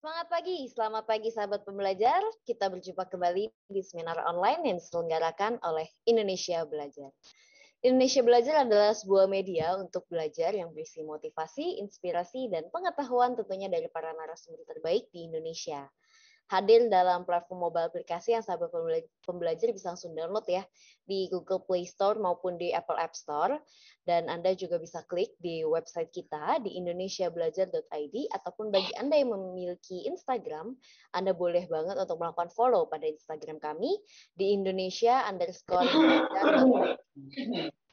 Selamat pagi sahabat pembelajar. Kita berjumpa kembali di seminar online yang diselenggarakan oleh Indonesia Belajar. Indonesia Belajar adalah sebuah media untuk belajar yang berisi motivasi, inspirasi, dan pengetahuan tentunya dari para narasumber terbaik di Indonesia. Hadir dalam platform mobile aplikasi yang sahabat pembelajar bisa langsung download ya di Google Play Store maupun di Apple App Store. Dan Anda juga bisa klik di website kita di indonesiabelajar.id, ataupun bagi Anda yang memiliki Instagram, Anda boleh banget untuk melakukan follow pada Instagram kami di Indonesia_belajar.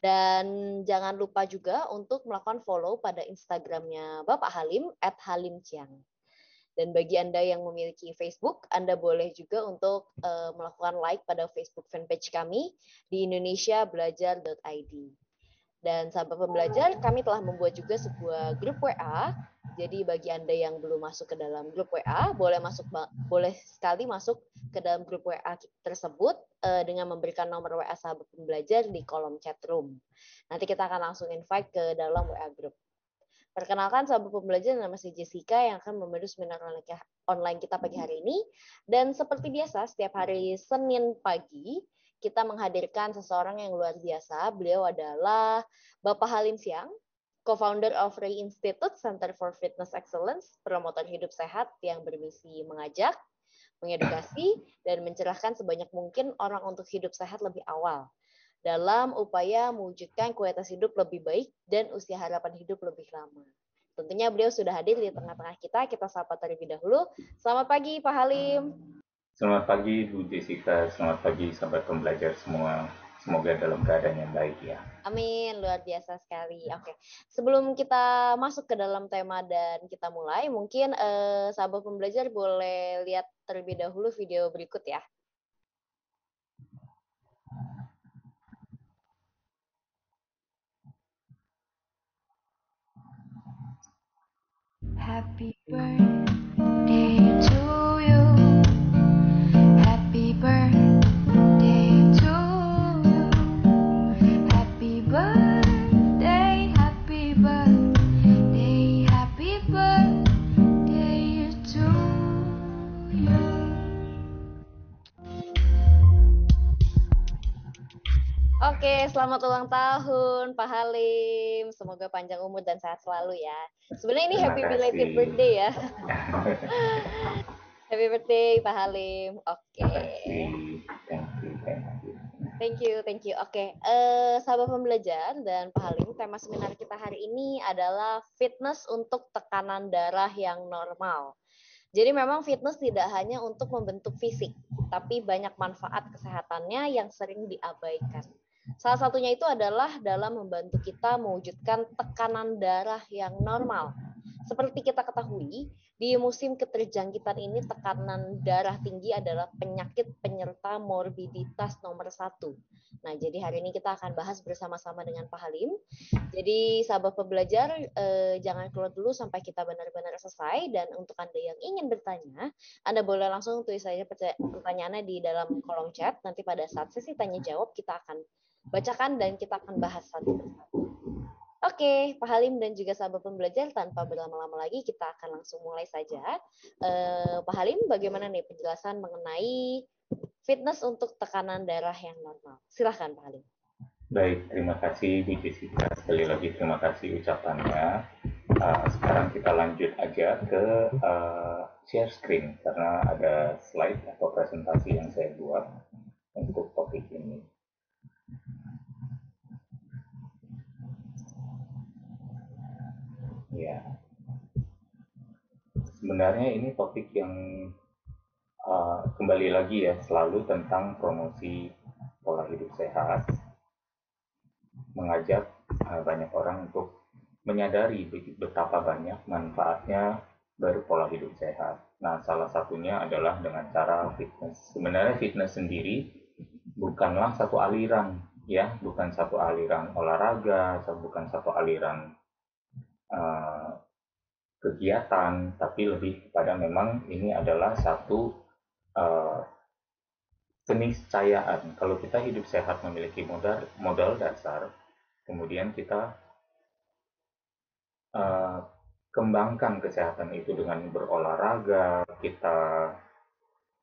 Dan jangan lupa juga untuk melakukan follow pada Instagramnya Bapak Halim @halimciang. Dan bagi Anda yang memiliki Facebook, Anda boleh juga untuk melakukan like pada Facebook fanpage kami di indonesiabelajar.id. Dan sahabat pembelajar, kami telah membuat juga sebuah grup WA. Jadi bagi Anda yang belum masuk ke dalam grup WA, boleh sekali masuk ke dalam grup WA tersebut dengan memberikan nomor WA sahabat pembelajar di kolom chat room. Nanti kita akan langsung invite ke dalam WA group. Perkenalkan sahabat pembelajar, nama saya Jessica yang akan memandu seminar online kita pagi hari ini. Dan seperti biasa, setiap hari Senin pagi, kita menghadirkan seseorang yang luar biasa. Beliau adalah Bapak Halim Siang, co-founder of Ray Institute Center for Fitness Excellence, promotor hidup sehat yang bermisi mengajak, mengedukasi, dan mencerahkan sebanyak mungkin orang untuk hidup sehat lebih awal dalam upaya mewujudkan kualitas hidup lebih baik dan usia harapan hidup lebih lama. Tentunya beliau sudah hadir di tengah-tengah kita. Kita sapa terlebih dahulu. Selamat pagi, Pak Halim. Selamat pagi, Bu Jessica. Selamat pagi, sahabat pembelajar semua. Semoga dalam keadaan yang baik ya. Amin, luar biasa sekali. Oke, sebelum kita masuk ke dalam tema dan kita mulai, mungkin sahabat pembelajar boleh lihat terlebih dahulu video berikut ya. Happy birthday to you. Happy birthday to you. Happy birthday, happy birthday, happy birthday to you. Oke, selamat ulang tahun Pak Halim. Semoga panjang umur dan sehat selalu ya. Sebenarnya ini happy belated birthday ya. Happy birthday Pak Halim. Oke. Thank you. Oke, sahabat pembelajar dan Pak Halim, tema seminar kita hari ini adalah fitness untuk tekanan darah yang normal. Jadi memang fitness tidak hanya untuk membentuk fisik, tapi banyak manfaat kesehatannya yang sering diabaikan. Salah satunya itu adalah dalam membantu kita mewujudkan tekanan darah yang normal. Seperti kita ketahui, di musim keterjangkitan ini tekanan darah tinggi adalah penyakit penyerta morbiditas nomor 1. Nah, jadi hari ini kita akan bahas bersama-sama dengan Pak Halim. Jadi sahabat pembelajar, jangan keluar dulu sampai kita benar-benar selesai. Dan untuk Anda yang ingin bertanya, Anda boleh langsung tulis saja pertanyaannya di dalam kolom chat. Nanti pada saat sesi tanya jawab kita akan bacakan dan kita akan bahas satu persatu. Oke, Pak Halim dan juga sahabat pembelajar, tanpa berlama-lama lagi kita akan langsung mulai saja. Pak Halim, bagaimana nih penjelasan mengenai fitness untuk tekanan darah yang normal? Silahkan Pak Halim. Baik, terima kasih Bu Jessica. Sekali lagi terima kasih ucapannya. Sekarang kita lanjut aja ke share screen karena ada slide atau presentasi yang saya buat untuk topik ini. Ya, sebenarnya ini topik yang kembali lagi ya, selalu tentang promosi pola hidup sehat, mengajak banyak orang untuk menyadari betapa banyak manfaatnya berpola hidup sehat. Nah, salah satunya adalah dengan cara fitness. Sebenarnya fitness sendiri bukanlah satu aliran, ya, bukan satu aliran olahraga, bukan satu aliran kegiatan, tapi lebih kepada memang ini adalah satu keniscayaan. Kalau kita hidup sehat memiliki modal dasar, kemudian kita kembangkan kesehatan itu dengan berolahraga, kita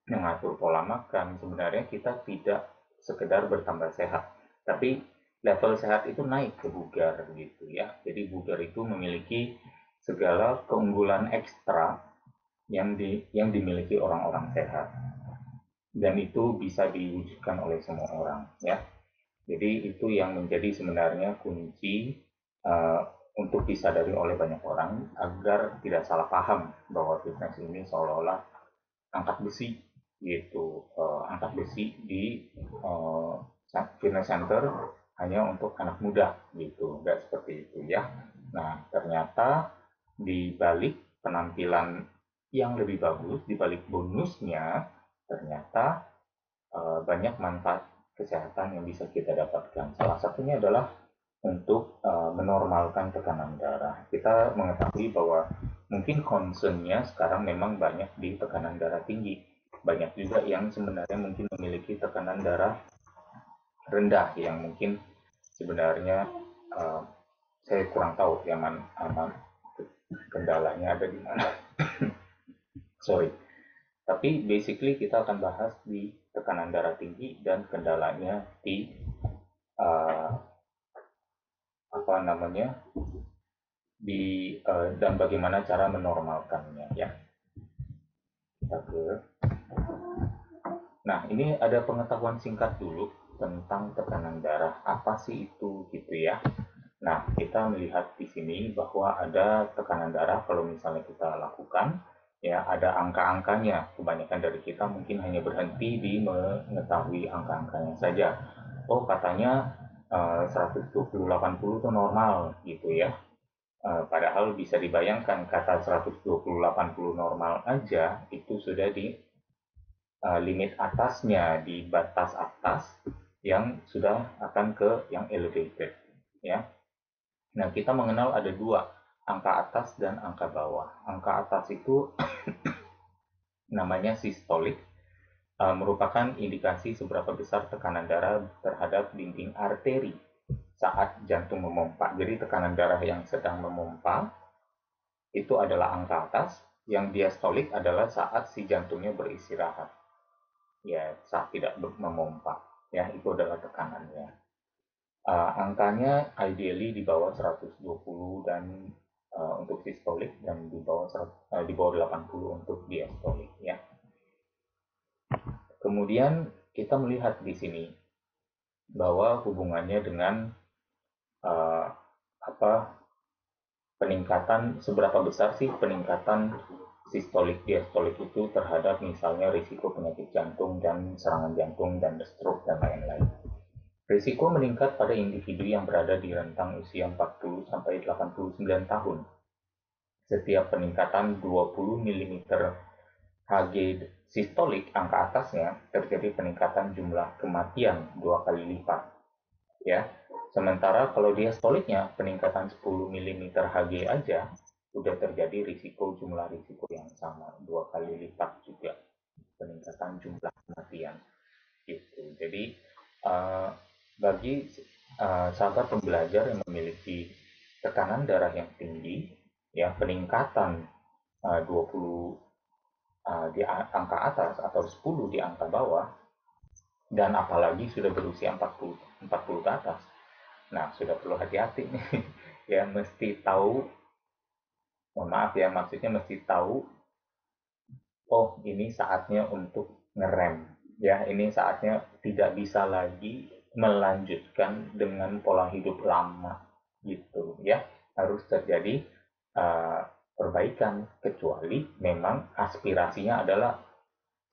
mengatur pola makan, sebenarnya kita tidak sekedar bertambah sehat, tapi level sehat itu naik ke bugar gitu ya. Jadi bugar itu memiliki segala keunggulan ekstra yang dimiliki orang-orang sehat, dan itu bisa diwujudkan oleh semua orang ya. Jadi itu yang menjadi sebenarnya kunci uh, untuk disadari oleh banyak orang agar tidak salah paham bahwa fitness ini seolah-olah angkat besi gitu, angkat besi di uh, fitness center hanya untuk anak muda gitu, nggak seperti itu ya. Nah ternyata di balik penampilan yang lebih bagus, di balik bonusnya, ternyata banyak manfaat kesehatan yang bisa kita dapatkan. Salah satunya adalah untuk menormalkan tekanan darah. Kita mengetahui bahwa mungkin concernnya sekarang memang banyak di tekanan darah tinggi. Banyak juga yang sebenarnya mungkin memiliki tekanan darah rendah, yang mungkin sebenarnya uh, saya kurang tahu yang mana kendalanya ada di mana. Sorry. Tapi basically kita akan bahas di tekanan darah tinggi dan kendalanya di uh, apa namanya dan bagaimana cara menormalkannya ya. Nah ini ada pengetahuan singkat dulu tentang tekanan darah, apa sih itu gitu ya. Nah kita melihat di sini bahwa ada tekanan darah kalau misalnya kita lakukan ya, ada angka-angkanya. Kebanyakan dari kita mungkin hanya berhenti di mengetahui angka-angkanya saja. Oh katanya 120/80 itu normal gitu ya. Padahal bisa dibayangkan kata 120/80 normal aja itu sudah di limit atasnya, di batas atas yang sudah akan ke yang elevated ya. Nah kita mengenal ada dua, angka atas dan angka bawah. Angka atas itu namanya sistolik, merupakan indikasi seberapa besar tekanan darah terhadap dinding arteri saat jantung memompa. Jadi tekanan darah yang sedang memompa itu adalah angka atas, yang diastolik adalah saat si jantungnya beristirahat. Ya, saat tidak memompa. Ya, itu adalah tekanannya. Angkanya ideally di bawah 120 dan untuk sistolik, dan di bawah 80 untuk diastolik ya. Kemudian kita melihat di sini bahwa hubungannya dengan uh, apa peningkatan, seberapa besar sih peningkatan sistolik diastolik itu terhadap misalnya risiko penyakit jantung dan serangan jantung dan stroke dan lain-lain. Risiko meningkat pada individu yang berada di rentang usia 40 sampai 89 tahun. Setiap peningkatan 20 mm Hg sistolik, angka atasnya, terjadi peningkatan jumlah kematian 2 kali lipat. Ya, sementara kalau diastoliknya peningkatan 10 mm Hg aja sudah terjadi jumlah risiko yang sama 2 kali lipat juga peningkatan jumlah kematian gitu. Jadi bagi sahabat pembelajar yang memiliki tekanan darah yang tinggi, ya peningkatan 20 di angka atas atau 10 di angka bawah, dan apalagi sudah berusia 40 ke atas. Nah, sudah perlu hati-hati nih. Ya, mesti tahu, mohon maaf ya, maksudnya mesti tahu, oh ini saatnya untuk ngerem. Ya, ini saatnya tidak bisa lagi melanjutkan dengan pola hidup lama gitu ya. Harus terjadi uh, perbaikan, kecuali memang aspirasinya adalah,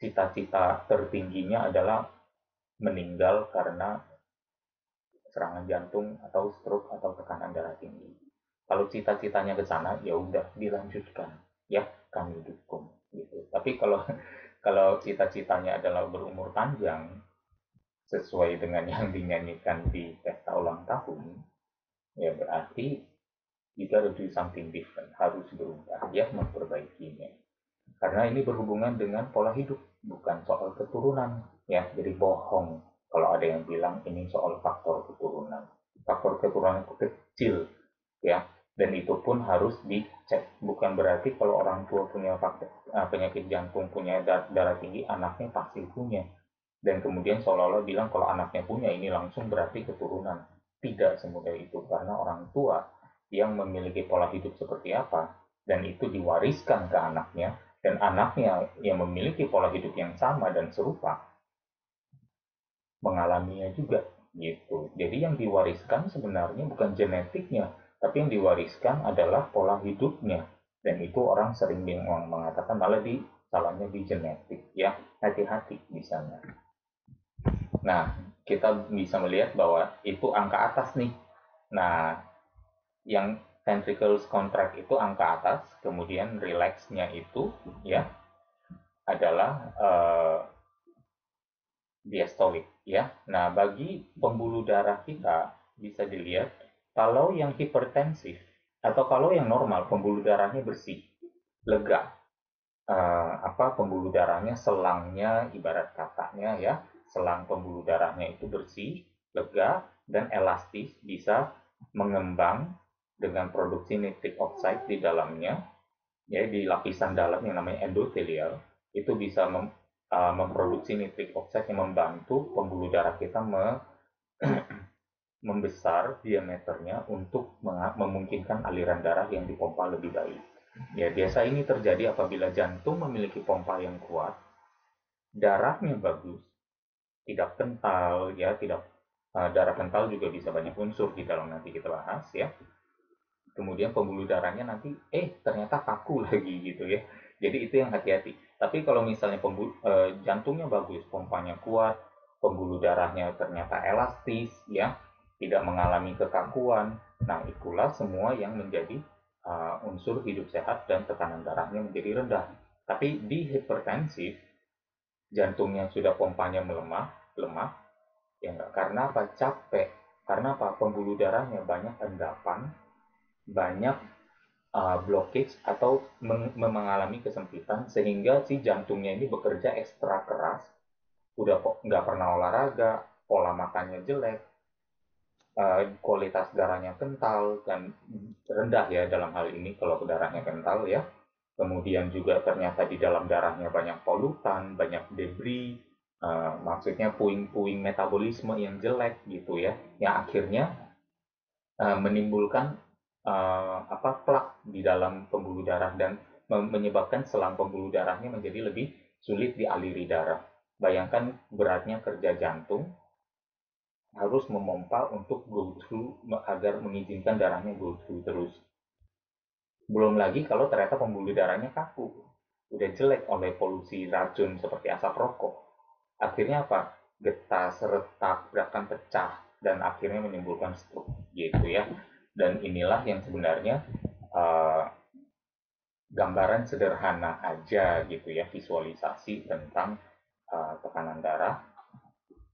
cita-cita tertingginya adalah meninggal karena serangan jantung atau stroke atau tekanan darah tinggi. Kalau cita-citanya ke sana, ya udah dilanjutkan, ya kami dukung gitu. Tapi kalau kalau cita-citanya adalah berumur panjang sesuai dengan yang dinyanyikan di pesta ulang tahun, ya berarti you gotta do something different, harus berubah, ya memperbaikinya. Karena ini berhubungan dengan pola hidup, bukan soal keturunan. Ya, jadi bohong kalau ada yang bilang ini soal faktor keturunan. Faktor keturunan itu kecil, ya. Dan itu pun harus dicek. Bukan berarti kalau orang tua punya penyakit jantung, punya darah tinggi, anaknya pasti punya. Dan kemudian seolah-olah bilang kalau anaknya punya ini langsung berarti keturunan. Tidak semudah itu, karena orang tua yang memiliki pola hidup seperti apa, dan itu diwariskan ke anaknya, dan anaknya yang memiliki pola hidup yang sama dan serupa, mengalaminya juga gitu. Jadi yang diwariskan sebenarnya bukan genetiknya, tapi yang diwariskan adalah pola hidupnya. Dan itu orang sering mengatakan malah salahnya di genetik ya. Hati-hati di sana. Nah, kita bisa melihat bahwa itu angka atas nih. Nah, yang ventricles contract itu angka atas, kemudian relaxnya itu ya adalah diastolik ya. Nah, bagi pembuluh darah kita bisa dilihat kalau yang hipertensif atau kalau yang normal pembuluh darahnya bersih, lega, pembuluh darahnya selangnya ibarat katanya ya, selang pembuluh darahnya itu bersih, lega dan elastis, bisa mengembang dengan produksi nitric oxide di dalamnya, ya di lapisan dalam yang namanya endotelial, itu bisa memproduksi nitric oxide yang membantu pembuluh darah kita membesar diameternya untuk memungkinkan aliran darah yang dipompa lebih baik. Ya, biasa ini terjadi apabila jantung memiliki pompa yang kuat, darahnya bagus, tidak kental, ya tidak darah kental juga bisa banyak unsur di dalam, nanti kita bahas ya. Kemudian pembuluh darahnya nanti ternyata kaku lagi gitu ya. Jadi itu yang hati-hati. Tapi kalau misalnya jantungnya bagus, pompanya kuat, pembuluh darahnya ternyata elastis ya, tidak mengalami kekakuan. Nah, itulah semua yang menjadi unsur hidup sehat dan tekanan darahnya menjadi rendah. Tapi di hipertensif, jantungnya sudah pompanya lemah, ya enggak, karena apa? Capek. Karena apa? Pembuluh darahnya banyak endapan, banyak blockage atau mengalami kesempitan, sehingga si jantungnya ini bekerja ekstra keras, udah nggak pernah olahraga, pola makannya jelek, kualitas darahnya kental dan rendah ya dalam hal ini kalau darahnya kental ya. Kemudian juga ternyata di dalam darahnya banyak polutan, banyak debris, maksudnya puing-puing metabolisme yang jelek gitu ya, yang akhirnya menimbulkan plak di dalam pembuluh darah dan menyebabkan selang pembuluh darahnya menjadi lebih sulit dialiri darah. Bayangkan beratnya kerja jantung, harus memompa untuk go through agar mengizinkan darahnya go through terus. Belum lagi kalau ternyata pembuluh darahnya kaku, udah jelek oleh polusi racun seperti asap rokok. Akhirnya apa? Getah, retak, bahkan pecah, dan akhirnya menimbulkan stroke gitu ya. Dan inilah yang sebenarnya gambaran sederhana aja gitu ya, visualisasi tentang tekanan darah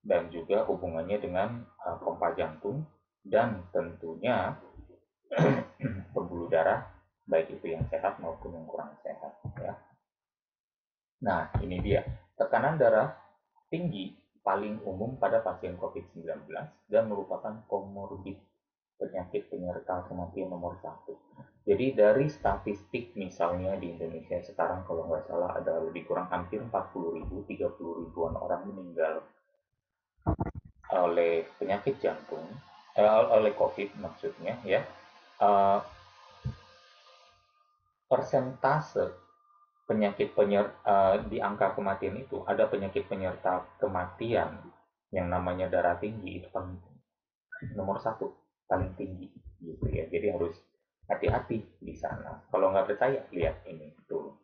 dan juga hubungannya dengan pompa jantung dan tentunya pembuluh darah, baik itu yang sehat maupun yang kurang sehat ya. Nah, ini dia tekanan darah tinggi paling umum pada pasien COVID-19 dan merupakan komorbid, penyakit penyerta kematian nomor 1. Jadi dari statistik misalnya di Indonesia sekarang kalau nggak salah ada lebih kurang hampir 40.000, 30 ribuan orang meninggal oleh penyakit jantung, oleh COVID maksudnya ya. Persentase penyakit di angka kematian itu ada penyakit penyerta kematian yang namanya darah tinggi, itu nomor 1 paling tinggi gitu ya. Jadi harus hati-hati di sana. Kalau nggak percaya, lihat ini tuh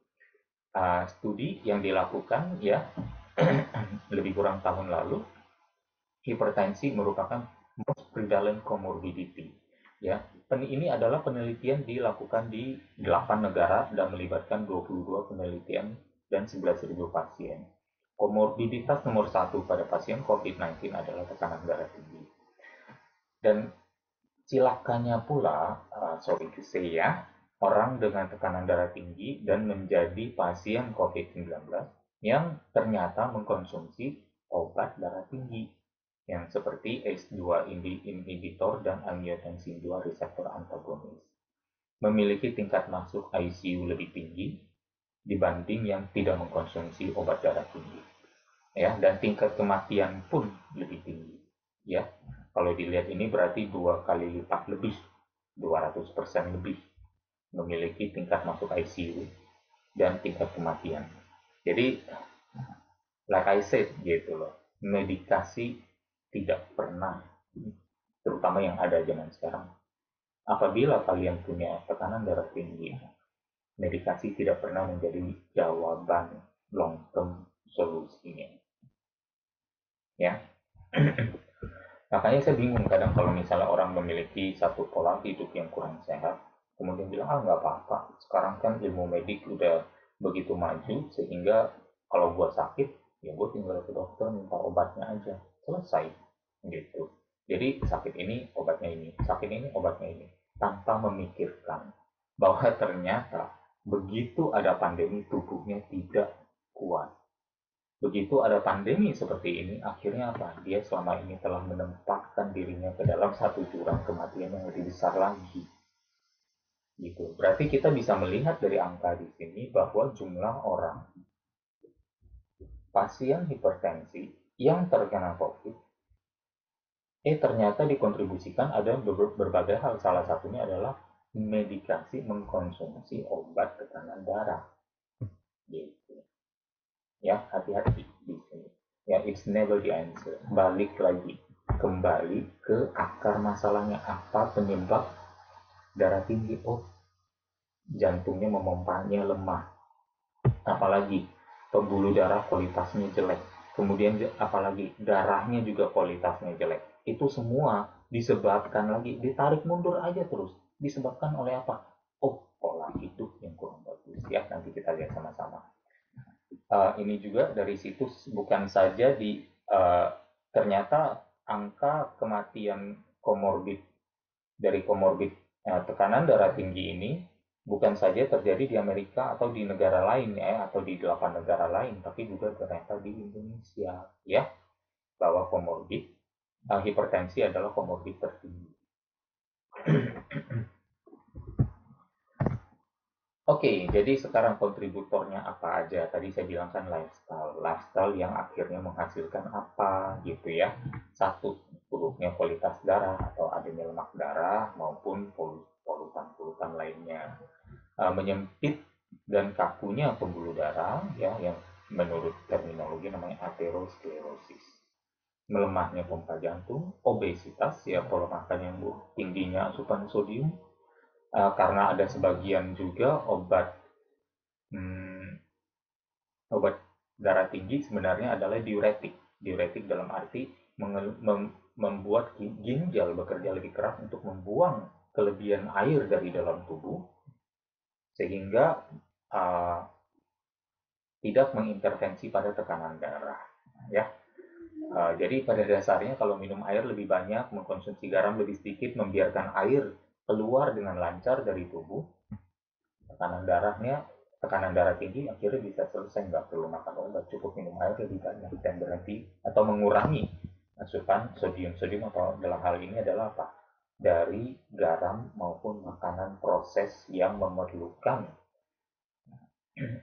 studi yang dilakukan ya lebih kurang tahun lalu. Hipertensi merupakan most prevalent comorbidity ya. Ini adalah penelitian dilakukan di 8 negara dan melibatkan 22 penelitian dan 11.000 pasien. Komorbiditas nomor 1 pada pasien COVID-19 adalah tekanan darah tinggi. Dan cilakanya pula, sorry to say ya, orang dengan tekanan darah tinggi dan menjadi pasien COVID-19 yang ternyata mengkonsumsi obat darah tinggi yang seperti ACE2 inhibitor dan angiotensin 2 reseptor antagonis. memiliki tingkat masuk ICU lebih tinggi dibanding yang tidak mengkonsumsi obat darah tinggi. Ya, dan tingkat kematian pun lebih tinggi. Ya, kalau dilihat ini berarti 2 kali lipat lebih, 200% lebih memiliki tingkat masuk ICU dan tingkat kematian. Jadi, like I said gitu loh, medikasi tidak pernah, terutama yang ada zaman sekarang. Apabila kalian punya tekanan darah tinggi, medikasi tidak pernah menjadi jawaban long term solusinya. Ya, makanya saya bingung kadang kalau misalnya orang memiliki satu pola hidup yang kurang sehat, kemudian bilang, ah nggak apa-apa, sekarang kan ilmu medik udah begitu maju, sehingga kalau gue sakit, ya gue tinggal ke dokter minta obatnya aja, selesai, gitu. Jadi sakit ini, obatnya ini, sakit ini, obatnya ini, tanpa memikirkan bahwa ternyata begitu ada pandemi, tubuhnya tidak kuat. Begitu ada pandemi seperti ini, akhirnya apa? Dia selama ini telah menempatkan dirinya ke dalam satu jurang kematian yang lebih besar lagi. Gitu. Berarti kita bisa melihat dari angka di sini bahwa jumlah orang pasien hipertensi yang terkena COVID, ternyata dikontribusikan ada berbagai hal. Salah satunya adalah medikasi mengkonsumsi obat tekanan darah. Gitu. Ya, hati-hati di sini. Ya, it's never the answer. Balik lagi, kembali ke akar masalahnya, apa penyebab darah tinggi. Oh, jantungnya memompanya lemah, apalagi pembuluh darah kualitasnya jelek, kemudian apalagi darahnya juga kualitasnya jelek. Itu semua disebabkan lagi, ditarik mundur aja terus, disebabkan oleh apa? Oh, pola hidup yang kurang bagus. Ya, nanti kita lihat sama-sama. Ini juga dari situs bukan saja di ternyata angka kematian komorbid dari komorbid tekanan darah tinggi ini bukan saja terjadi di Amerika atau di negara lain ya atau di 8 negara lain, tapi juga ternyata di Indonesia ya, bahwa komorbid hipertensi adalah komorbid tertinggi. Oke, jadi sekarang kontributornya apa aja? Tadi saya bilang kan lifestyle yang akhirnya menghasilkan apa gitu ya. Satu, buruknya kualitas darah atau adanya lemak darah maupun polutan-polutan lainnya. Menyempit dan kakunya pembuluh darah ya, yang menurut terminologi namanya aterosklerosis. Melemahnya pompa jantung, obesitas ya, pola makan yang buruk, tingginya asupan sodium, karena ada sebagian juga obat darah tinggi sebenarnya adalah diuretik. Diuretik dalam arti membuat ginjal bekerja lebih keras untuk membuang kelebihan air dari dalam tubuh sehingga uh, tidak mengintervensi pada tekanan darah. Ya, jadi pada dasarnya kalau minum air lebih banyak, mengkonsumsi garam lebih sedikit, membiarkan air keluar dengan lancar dari tubuh, tekanan darah tinggi akhirnya bisa selesai, nggak perlu makan obat, cukup minum air lebih banyak dan berhenti atau mengurangi asupan sodium. Atau dalam hal ini adalah apa? Dari garam maupun makanan proses yang memerlukan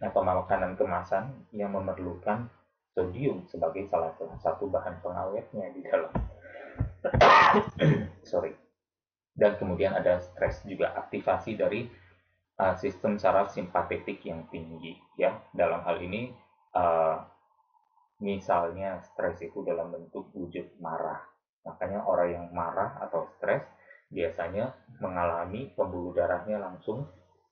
atau makanan kemasan yang memerlukan sodium sebagai salah satu bahan pengawetnya di dalam. Sorry. Dan kemudian ada stres juga, aktivasi dari sistem saraf simpatetik yang tinggi ya. Dalam hal ini misalnya stres itu dalam bentuk wujud marah, makanya orang yang marah atau stres biasanya mengalami pembuluh darahnya langsung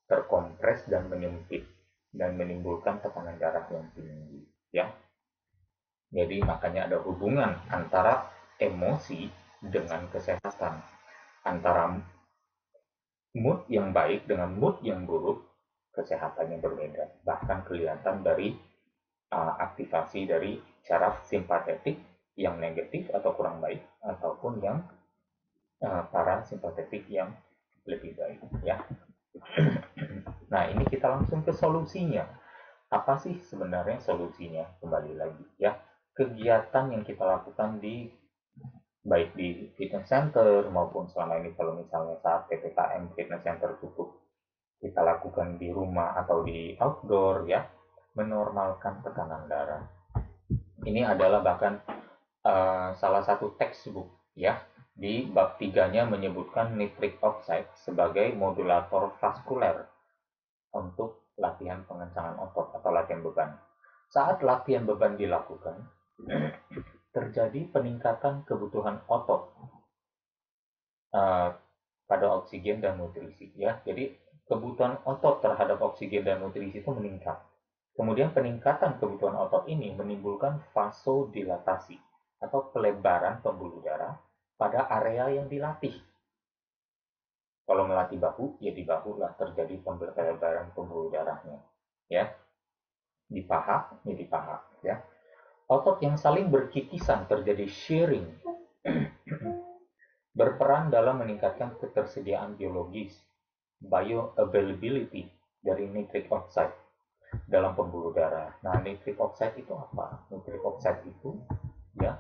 terkompres dan menyempit dan menimbulkan tekanan darah yang tinggi ya. Jadi makanya ada hubungan antara emosi dengan kesehatan, antara mood yang baik dengan mood yang buruk, kesehatannya berbeda. Bahkan kelihatan dari aktivasi dari saraf simpatetik yang negatif atau kurang baik, ataupun yang parasimpatetik yang lebih baik. Ya. Nah, ini kita langsung ke solusinya. Apa sih sebenarnya solusinya? Kembali lagi ya, kegiatan yang kita lakukan baik di fitness center maupun selama ini kalau misalnya saat PPKM fitness center tutup kita lakukan di rumah atau di outdoor ya, menormalkan tekanan darah. Ini adalah bahkan salah satu textbook ya, di bab 3-nya menyebutkan nitric oxide sebagai modulator vaskuler untuk latihan pengencangan otot atau latihan beban. Saat latihan beban dilakukan, terjadi peningkatan kebutuhan otot pada oksigen dan nutrisi ya. Jadi kebutuhan otot terhadap oksigen dan nutrisi itu meningkat. Kemudian peningkatan kebutuhan otot ini menimbulkan vasodilatasi atau pelebaran pembuluh darah pada area yang dilatih. Kalau melatih bahu, ya di bahu lah terjadi pelebaran pembuluh darahnya. Ya, di paha, ya di paha. Ya, otot yang saling berkikisan terjadi shearing, berperan dalam meningkatkan ketersediaan biologis, bioavailability dari nitric oxide dalam pembuluh darah. Nah, nitric oxide itu apa? Nitric oxide itu ya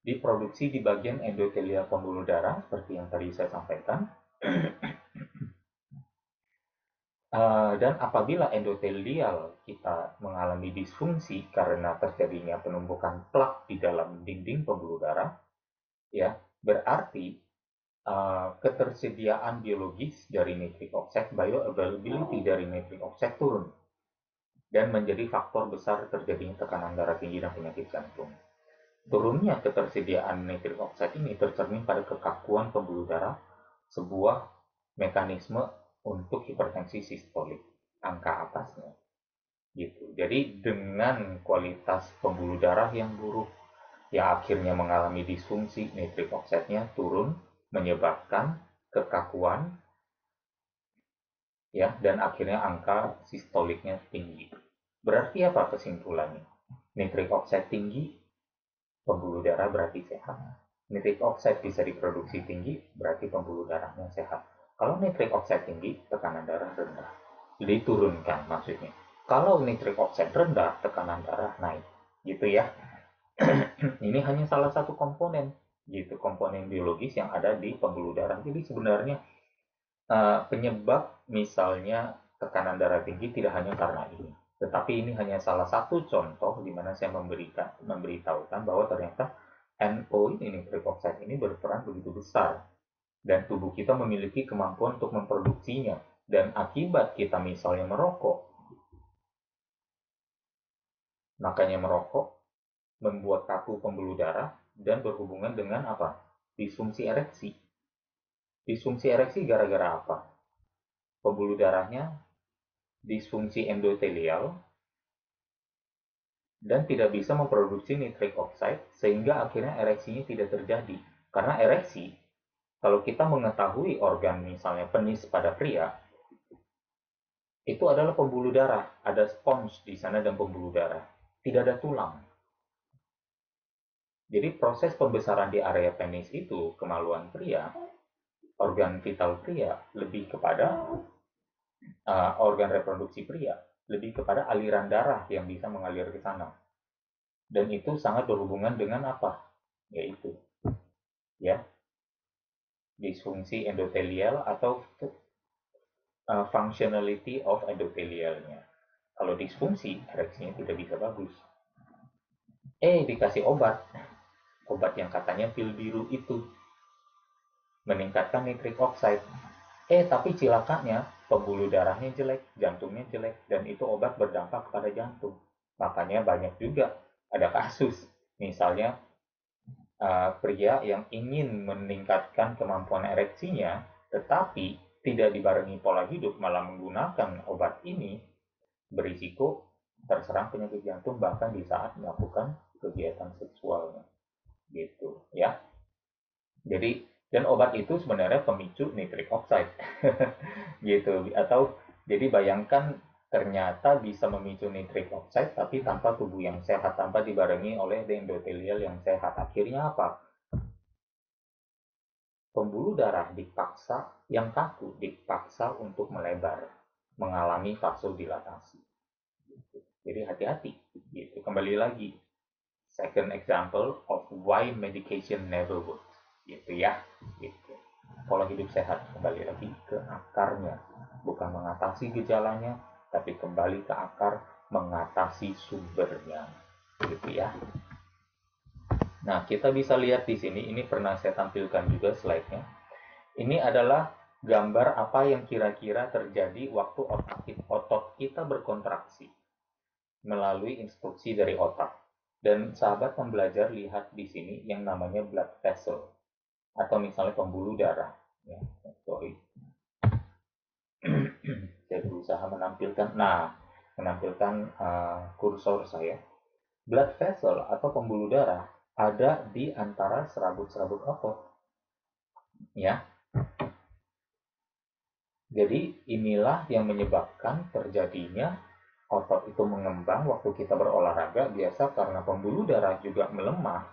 diproduksi di bagian endotelial pembuluh darah seperti yang tadi saya sampaikan. Dan apabila endotelial kita mengalami disfungsi karena terjadinya penumpukan plak di dalam dinding pembuluh darah, ya berarti ketersediaan biologis dari nitric oxide, bioavailability dari nitric oxide turun dan menjadi faktor besar terjadinya tekanan darah tinggi dan penyakit jantung. Turunnya ketersediaan nitric oxide ini tercermin pada kekakuan pembuluh darah, sebuah mekanisme untuk hipertensi sistolik, angka atasnya. Gitu. Jadi dengan kualitas pembuluh darah yang buruk, yang akhirnya mengalami disfungsi, nitric oxide-nya turun, menyebabkan kekakuan, ya, dan akhirnya angka sistoliknya tinggi. Berarti apa kesimpulannya? Nitric oxide tinggi, pembuluh darah berarti sehat. Nitric oxide bisa diproduksi tinggi, berarti pembuluh darahnya sehat. Kalau nitric oxide tinggi, tekanan darah rendah. Diturunkan maksudnya. Kalau nitric oxide rendah, tekanan darah naik. Gitu ya. Ini hanya salah satu komponen, gitu, komponen biologis yang ada di pembuluh darah. Jadi sebenarnya penyebab misalnya tekanan darah tinggi tidak hanya karena ini. Tetapi ini hanya salah satu contoh di mana saya memberitahukan bahwa ternyata NO ini, nitric oxide ini berperan begitu besar. Dan tubuh kita memiliki kemampuan untuk memproduksinya. Dan akibat kita misalnya merokok, makanya merokok membuat kaku pembuluh darah dan berhubungan dengan apa? Disfungsi ereksi. Disfungsi ereksi gara-gara apa? Pembuluh darahnya disfungsi endotelial dan tidak bisa memproduksi nitric oxide sehingga akhirnya ereksinya tidak terjadi. Karena ereksi, kalau kita mengetahui organ misalnya penis pada pria, itu adalah pembuluh darah, ada spons di sana dan pembuluh darah, tidak ada tulang. Jadi proses pembesaran di area penis itu kemaluan pria, organ vital pria lebih kepada organ reproduksi pria, lebih kepada aliran darah yang bisa mengalir ke sana. Dan itu sangat berhubungan dengan apa? Yaitu ya disfungsi endotelial atau functionality of endotelialnya. Kalau disfungsi, ereksinya tidak bisa bagus. Dikasih obat yang katanya pil biru itu meningkatkan nitric oxide. Tapi cilakanya pembuluh darahnya jelek, jantungnya jelek, dan itu obat berdampak pada jantung. Makanya banyak juga ada kasus, misalnya pria yang ingin meningkatkan kemampuan ereksinya, tetapi tidak dibarengi pola hidup, malah menggunakan obat ini, berisiko terserang penyakit jantung bahkan di saat melakukan kegiatan seksualnya. Gitu ya. Jadi dan obat itu sebenarnya pemicu nitric oxide. Gitu. Atau jadi bayangkan ternyata bisa memicu nitric oxide tapi tanpa tubuh yang sehat, tanpa dibarengi oleh endotelial yang sehat. Akhirnya apa? Pembuluh darah dipaksa, yang kaku dipaksa untuk melebar, mengalami vasodilatasi. Jadi hati-hati. Gitu. Kembali lagi, second example of why medication never works. Gitu ya. Gitu. Pola hidup sehat, kembali lagi ke akarnya. bukan mengatasi gejalanya, tapi kembali ke akar, mengatasi sumbernya. Gitu ya. Nah, kita bisa lihat di sini, ini pernah saya tampilkan juga slide-nya. Ini adalah gambar apa yang kira-kira terjadi waktu otot kita berkontraksi melalui instruksi dari otak. Dan sahabat pembelajar lihat di sini yang namanya blood vessel atau misalnya pembuluh darah. Ya, sorry. Saya berusaha menampilkan kursor saya. Blood vessel atau pembuluh darah ada di antara serabut-serabut otot. Ya, jadi inilah yang menyebabkan terjadinya otot itu mengembang waktu kita berolahraga, biasa karena pembuluh darah juga melemas,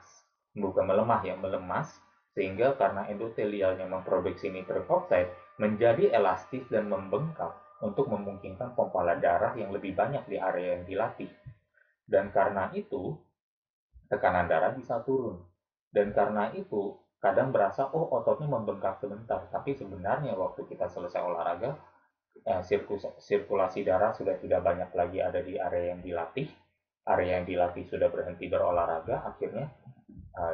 sehingga karena endotelialnya memproduksi nitric oxide, menjadi elastis dan membengkak untuk memungkinkan pompa darah yang lebih banyak di area yang dilatih. Dan karena itu, tekanan darah bisa turun. Dan karena itu, kadang berasa, oh ototnya membengkak sebentar, tapi sebenarnya waktu kita selesai olahraga, sirkulasi darah sudah tidak banyak lagi ada di area yang dilatih sudah berhenti berolahraga, akhirnya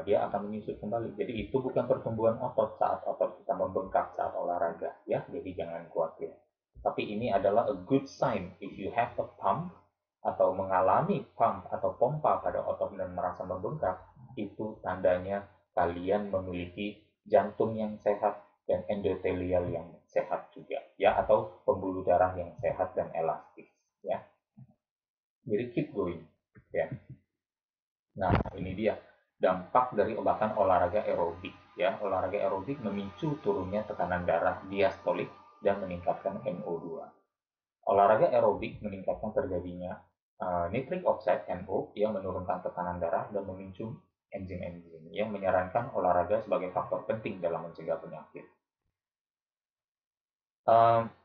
dia akan menyusut kembali. Jadi itu bukan pertumbuhan otot saat otot kita membengkak saat olahraga, ya. Jadi jangan khawatir. Tapi ini adalah a good sign if you have a pump atau mengalami pump atau pompa pada otot dan merasa membengkak, itu tandanya kalian memiliki jantung yang sehat dan endotelial yang sehat juga, ya, atau pembuluh darah yang sehat dan elastis, ya. Jadi keep going, ya. Nah, ini dia dampak dari obatan olahraga aerobik, ya. Olahraga aerobik memicu turunnya tekanan darah diastolik dan meningkatkan NO2. Olahraga aerobik meningkatkan terjadinya nitric oxide NO yang menurunkan tekanan darah dan memicu enzim-enzim yang menyarankan olahraga sebagai faktor penting dalam mencegah penyakit.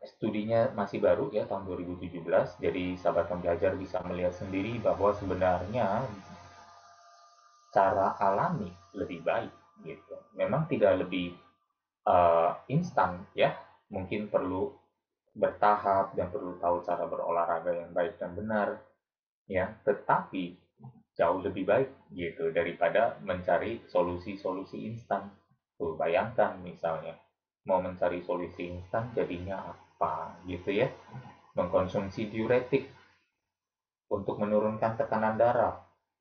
Studinya masih baru ya, tahun 2017, jadi sahabat pembelajar bisa melihat sendiri bahwa sebenarnya cara alami lebih baik gitu. Memang tidak lebih instan ya, mungkin perlu bertahap dan perlu tahu cara berolahraga yang baik dan benar ya, tetapi jauh lebih baik gitu daripada mencari solusi-solusi instan. Tuh bayangkan misalnya mau mencari solusi instan jadinya apa gitu ya, mengkonsumsi diuretik untuk menurunkan tekanan darah,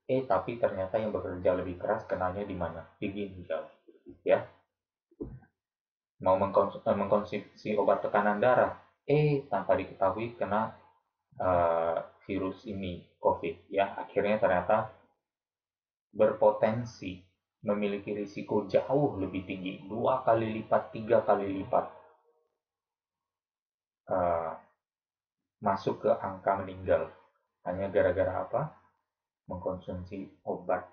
tapi ternyata yang bekerja lebih keras kenanya di mana, di ginjal ya. Mau mengkonsumsi obat tekanan darah, tanpa diketahui kena virus ini COVID ya, akhirnya ternyata berpotensi memiliki risiko jauh lebih tinggi, 2 kali lipat, 3 kali lipat masuk ke angka meninggal hanya gara-gara apa? Mengkonsumsi obat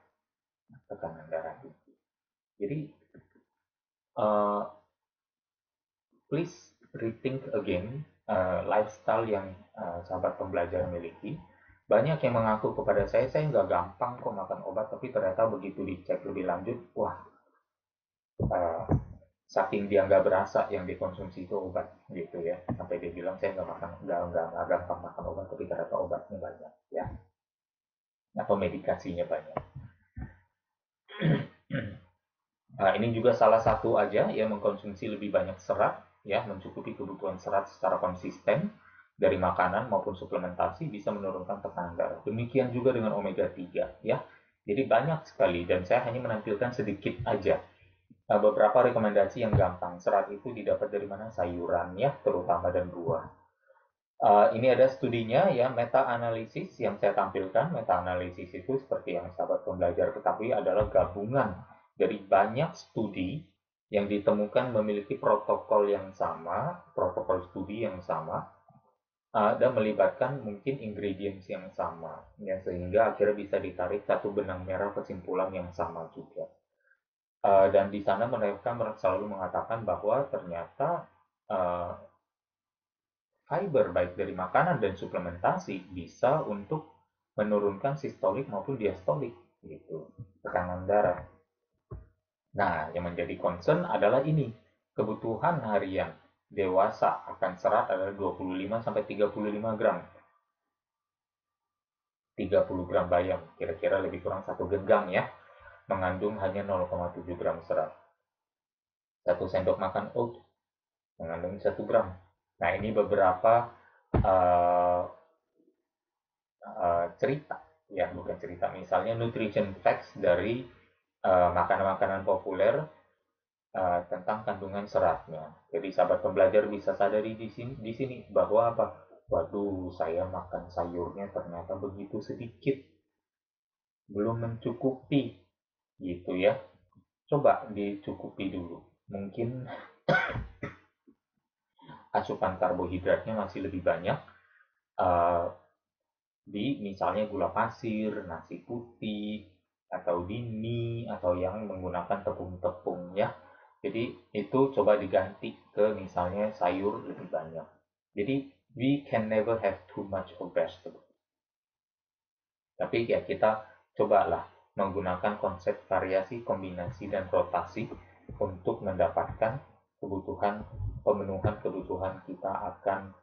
tekanan darah tinggi. Jadi please rethink again lifestyle yang sahabat pembelajar miliki. Banyak yang mengaku kepada saya nggak gampang kok makan obat, tapi ternyata begitu dicek lebih lanjut, wah, saking dia nggak berasa yang dikonsumsi itu obat gitu ya, sampai dia bilang saya nggak gampang makan obat, tapi ternyata obatnya banyak ya, atau medikasinya banyak. Nah, ini juga salah satu aja yang mengkonsumsi lebih banyak serat ya, mencukupi kebutuhan serat secara konsisten dari makanan maupun suplementasi bisa menurunkan tekanan darah. Demikian juga dengan omega 3 ya. Jadi banyak sekali dan saya hanya menampilkan sedikit aja. Beberapa rekomendasi yang gampang. Serat itu didapat dari mana? Sayuran ya, terutama dan buah. Ini ada studinya ya, meta-analisis yang saya tampilkan. Meta-analisis itu seperti yang sahabat pembelajar ketahui adalah gabungan dari banyak studi yang ditemukan memiliki protokol yang sama, protokol studi yang sama, dan melibatkan mungkin ingredients yang sama, ya, sehingga akhirnya bisa ditarik satu benang merah kesimpulan yang sama juga. Dan di sana mereka selalu mengatakan bahwa ternyata fiber baik dari makanan dan suplementasi bisa untuk menurunkan sistolik maupun diastolik gitu, tekanan darah. Nah, yang menjadi concern adalah ini, kebutuhan harian dewasa akan serat adalah 25-35 gram. 30 gram bayam, kira-kira lebih kurang 1 genggam ya, mengandung hanya 0,7 gram serat. 1 sendok makan oat mengandung 1 gram. Nah, ini beberapa cerita, ya bukan cerita, misalnya nutrition facts dari makanan-makanan populer tentang kandungan seratnya. Jadi sahabat pembelajar bisa sadari di sini bahwa apa? Waduh, saya makan sayurnya ternyata begitu sedikit, belum mencukupi, gitu ya. Coba dicukupi dulu. Mungkin asupan karbohidratnya masih lebih banyak uh, di misalnya gula pasir, nasi putih, atau di mie, atau yang menggunakan tepung-tepung ya. Jadi itu coba diganti ke misalnya sayur lebih banyak. Jadi we can never have too much of vegetable. Tapi ya kita cobalah menggunakan konsep variasi, kombinasi, dan rotasi untuk mendapatkan pemenuhan kebutuhan kita akan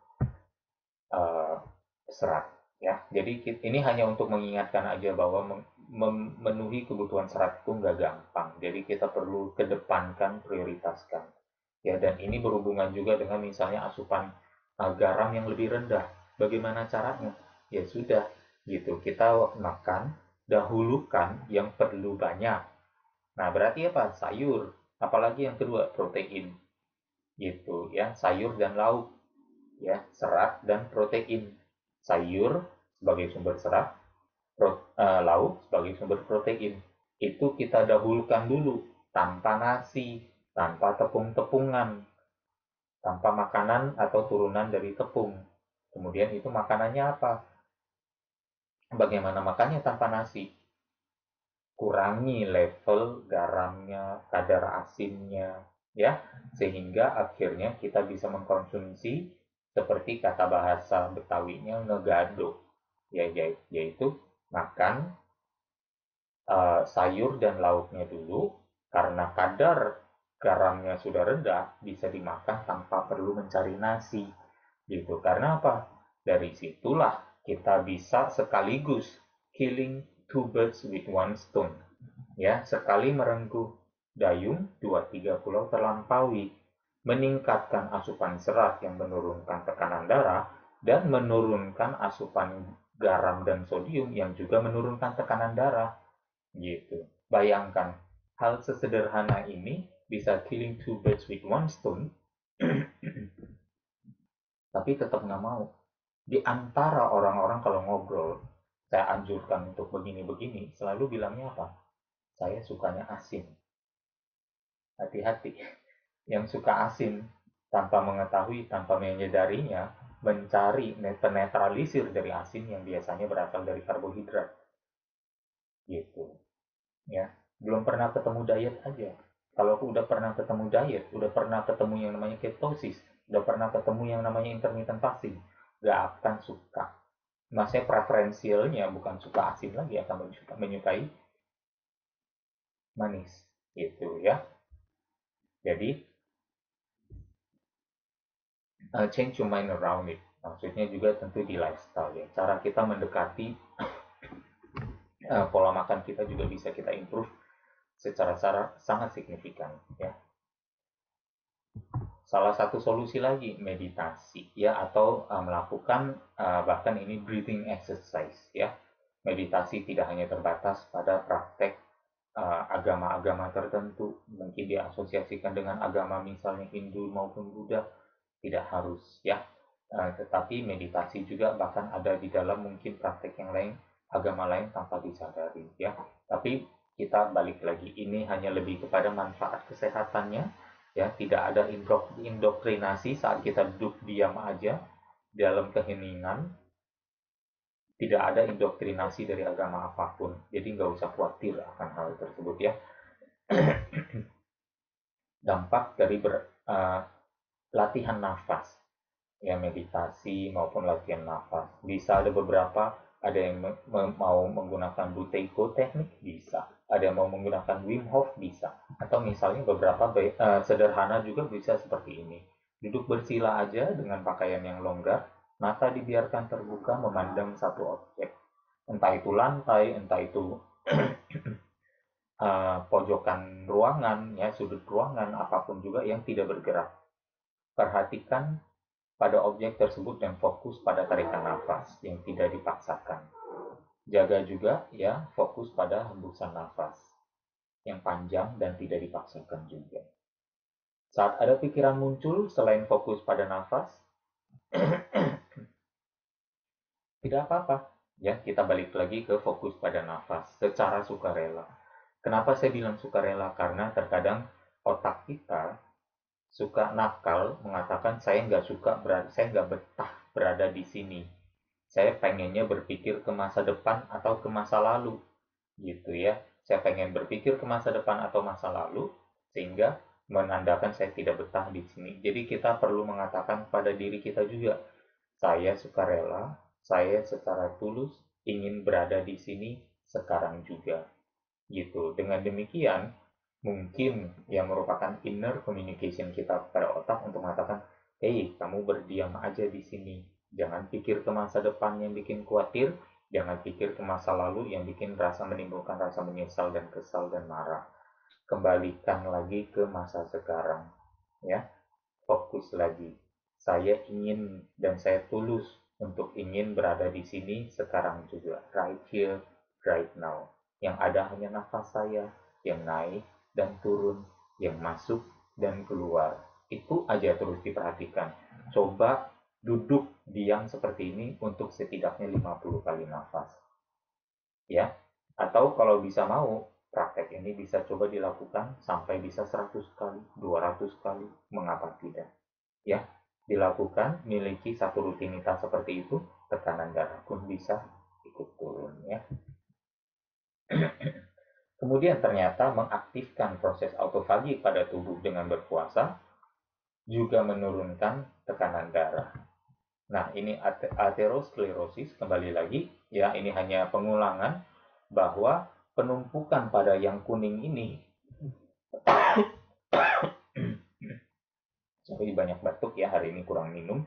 serat. Ya, jadi ini hanya untuk mengingatkan aja bahwa memenuhi kebutuhan serat itu nggak gampang. Jadi kita perlu kedepankan, prioritaskan. Ya, dan ini berhubungan juga dengan misalnya asupan garam yang lebih rendah. Bagaimana caranya? Ya sudah, gitu. Kita makan, dahulukan yang perlu banyak. Nah, berarti apa? Sayur. Apalagi yang kedua, protein. Gitu ya, sayur dan lauk. Ya, serat dan protein. Sayur sebagai sumber serat, lauk sebagai sumber protein. Itu kita dahulukan dulu, tanpa nasi, tanpa tepung-tepungan, tanpa makanan atau turunan dari tepung. Kemudian itu makanannya apa? Bagaimana makannya tanpa nasi? Kurangi level garamnya, kadar asinnya, ya, sehingga akhirnya kita bisa mengkonsumsi seperti kata bahasa Betawinya ngegado, ya, yaitu makan sayur dan lauknya dulu, karena kadar garamnya sudah rendah, bisa dimakan tanpa perlu mencari nasi, gitu. Karena apa? Dari situlah kita bisa sekaligus killing two birds with one stone. Ya, sekali merengkuh dayung, 2-3 pulau terlampaui. Meningkatkan asupan serat yang menurunkan tekanan darah dan menurunkan asupan garam dan sodium yang juga menurunkan tekanan darah. Gitu. Bayangkan, hal sesederhana ini bisa killing two birds with one stone, tapi tetap nggak mau. Di antara orang-orang kalau ngobrol, saya anjurkan untuk begini-begini, selalu bilangnya apa? Saya sukanya asin. Hati-hati. Yang suka asin, tanpa mengetahui, tanpa menyadarinya, mencari penetralisir dari asin yang biasanya berasal dari karbohidrat. Gitu. Ya, belum pernah ketemu diet aja. Kalau udah pernah ketemu diet, udah pernah ketemu yang namanya ketosis, udah pernah ketemu yang namanya intermittent fasting, gak akan suka. Maksudnya preferensialnya bukan suka asin lagi, akan menyukai manis, gitu ya. Jadi change your mind around it. Maksudnya juga tentu di lifestyle ya. Cara kita mendekati pola makan kita juga bisa kita improve secara sangat signifikan ya. Salah satu solusi lagi meditasi ya, atau melakukan bahkan ini breathing exercise ya. Meditasi tidak hanya terbatas pada praktek agama-agama tertentu, mungkin diasosiasikan dengan agama misalnya Hindu maupun Buddha, tidak harus ya. Tetapi meditasi juga bahkan ada di dalam mungkin praktek yang lain, agama lain tanpa disadari ya. Tapi kita balik lagi, ini hanya lebih kepada manfaat kesehatannya ya, tidak ada indoktrinasi saat kita duduk diam aja dalam keheningan, tidak ada indoktrinasi dari agama apapun, jadi nggak usah khawatir akan hal tersebut ya. Dampak dari latihan nafas ya, meditasi maupun latihan nafas bisa ada beberapa, ada yang mau menggunakan Buteyko teknik bisa, ada yang mau menggunakan Wim Hof bisa, atau misalnya beberapa sederhana juga bisa seperti ini, Duduk bersila aja dengan pakaian yang longgar, mata dibiarkan terbuka memandang satu objek. Entah itu lantai, entah itu pojokan ruangan, ya sudut ruangan, apapun juga yang tidak bergerak. Perhatikan pada objek tersebut dan fokus pada tarikan nafas yang tidak dipaksakan. Jaga juga ya fokus pada hembusan nafas yang panjang dan tidak dipaksakan juga. Saat ada pikiran muncul selain fokus pada nafas, tidak apa-apa. Ya, kita balik lagi ke fokus pada nafas secara sukarela. Kenapa saya bilang sukarela? Karena terkadang otak kita suka nakal mengatakan saya nggak betah berada di sini. Saya pengennya berpikir ke masa depan atau ke masa lalu, gitu ya. Saya pengen berpikir ke masa depan atau masa lalu, sehingga menandakan saya tidak betah di sini. Jadi kita perlu mengatakan pada diri kita juga, saya sukarela, saya secara tulus ingin berada di sini sekarang juga. Gitu. Dengan demikian, mungkin yang merupakan inner communication kita pada otak untuk mengatakan, hey, kamu berdiam aja di sini. Jangan pikir ke masa depan yang bikin khawatir, jangan pikir ke masa lalu yang bikin menimbulkan rasa menyesal dan kesal dan marah. Kembalikan lagi ke masa sekarang. Ya, fokus lagi. Saya ingin dan saya tulus untuk ingin berada di sini sekarang juga. Right here, right now. Yang ada hanya nafas saya yang naik dan turun, yang masuk dan keluar. Itu aja terus diperhatikan. Coba duduk diam seperti ini untuk setidaknya 50 kali nafas. Ya. Atau kalau bisa mau, praktek ini bisa coba dilakukan sampai bisa 100 kali, 200 kali, mengapa tidak? Ya, dilakukan, miliki satu rutinitas seperti itu, tekanan darah pun bisa ikut turun ya. Kemudian ternyata mengaktifkan proses autofagi pada tubuh dengan berpuasa juga menurunkan tekanan darah. Nah, ini aterosklerosis kembali lagi ya, ini hanya pengulangan bahwa penumpukan pada yang kuning ini sorry banyak batuk ya, hari ini kurang minum.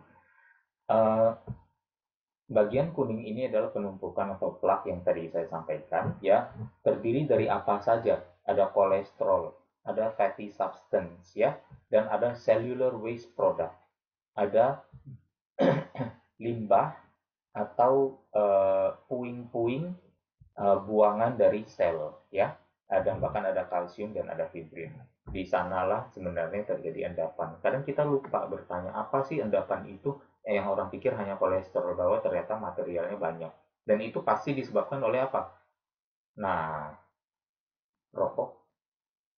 Bagian kuning ini adalah penumpukan atau plak yang tadi saya sampaikan ya, terdiri dari apa saja? Ada kolesterol, ada fatty substance ya, dan ada cellular waste product. Ada limbah atau puing-puing buangan dari sel ya. Dan bahkan ada kalsium dan ada fibrin. Di sanalah sebenarnya terjadi endapan. Kadang kita lupa bertanya, apa sih endapan itu? Yang orang pikir hanya kolesterol, bahwa ternyata materialnya banyak. Dan itu pasti disebabkan oleh apa? Nah, rokok,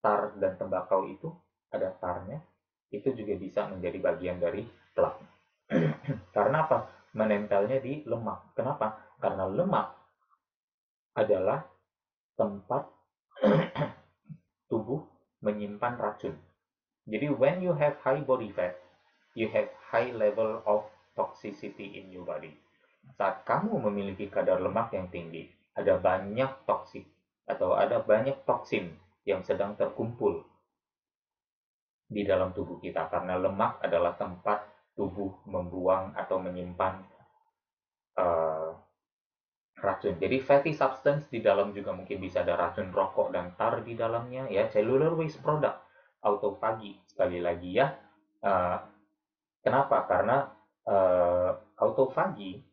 tar, dan tembakau itu ada tarnya, itu juga bisa menjadi bagian dari plak. Karena apa? Menempelnya di lemak. Kenapa? Karena lemak adalah tempat tubuh menyimpan racun. Jadi when you have high body fat, you have high level of toxicity in your body. Saat kamu memiliki kadar lemak yang tinggi, ada banyak toksik atau ada banyak toksin yang sedang terkumpul di dalam tubuh kita, karena lemak adalah tempat tubuh membuang atau menyimpan uh, racun. Jadi fatty substance di dalam juga mungkin bisa ada racun rokok dan tar di dalamnya ya, cellular waste product, autofagi sekali lagi ya. Uh, Kenapa? Karena autofagi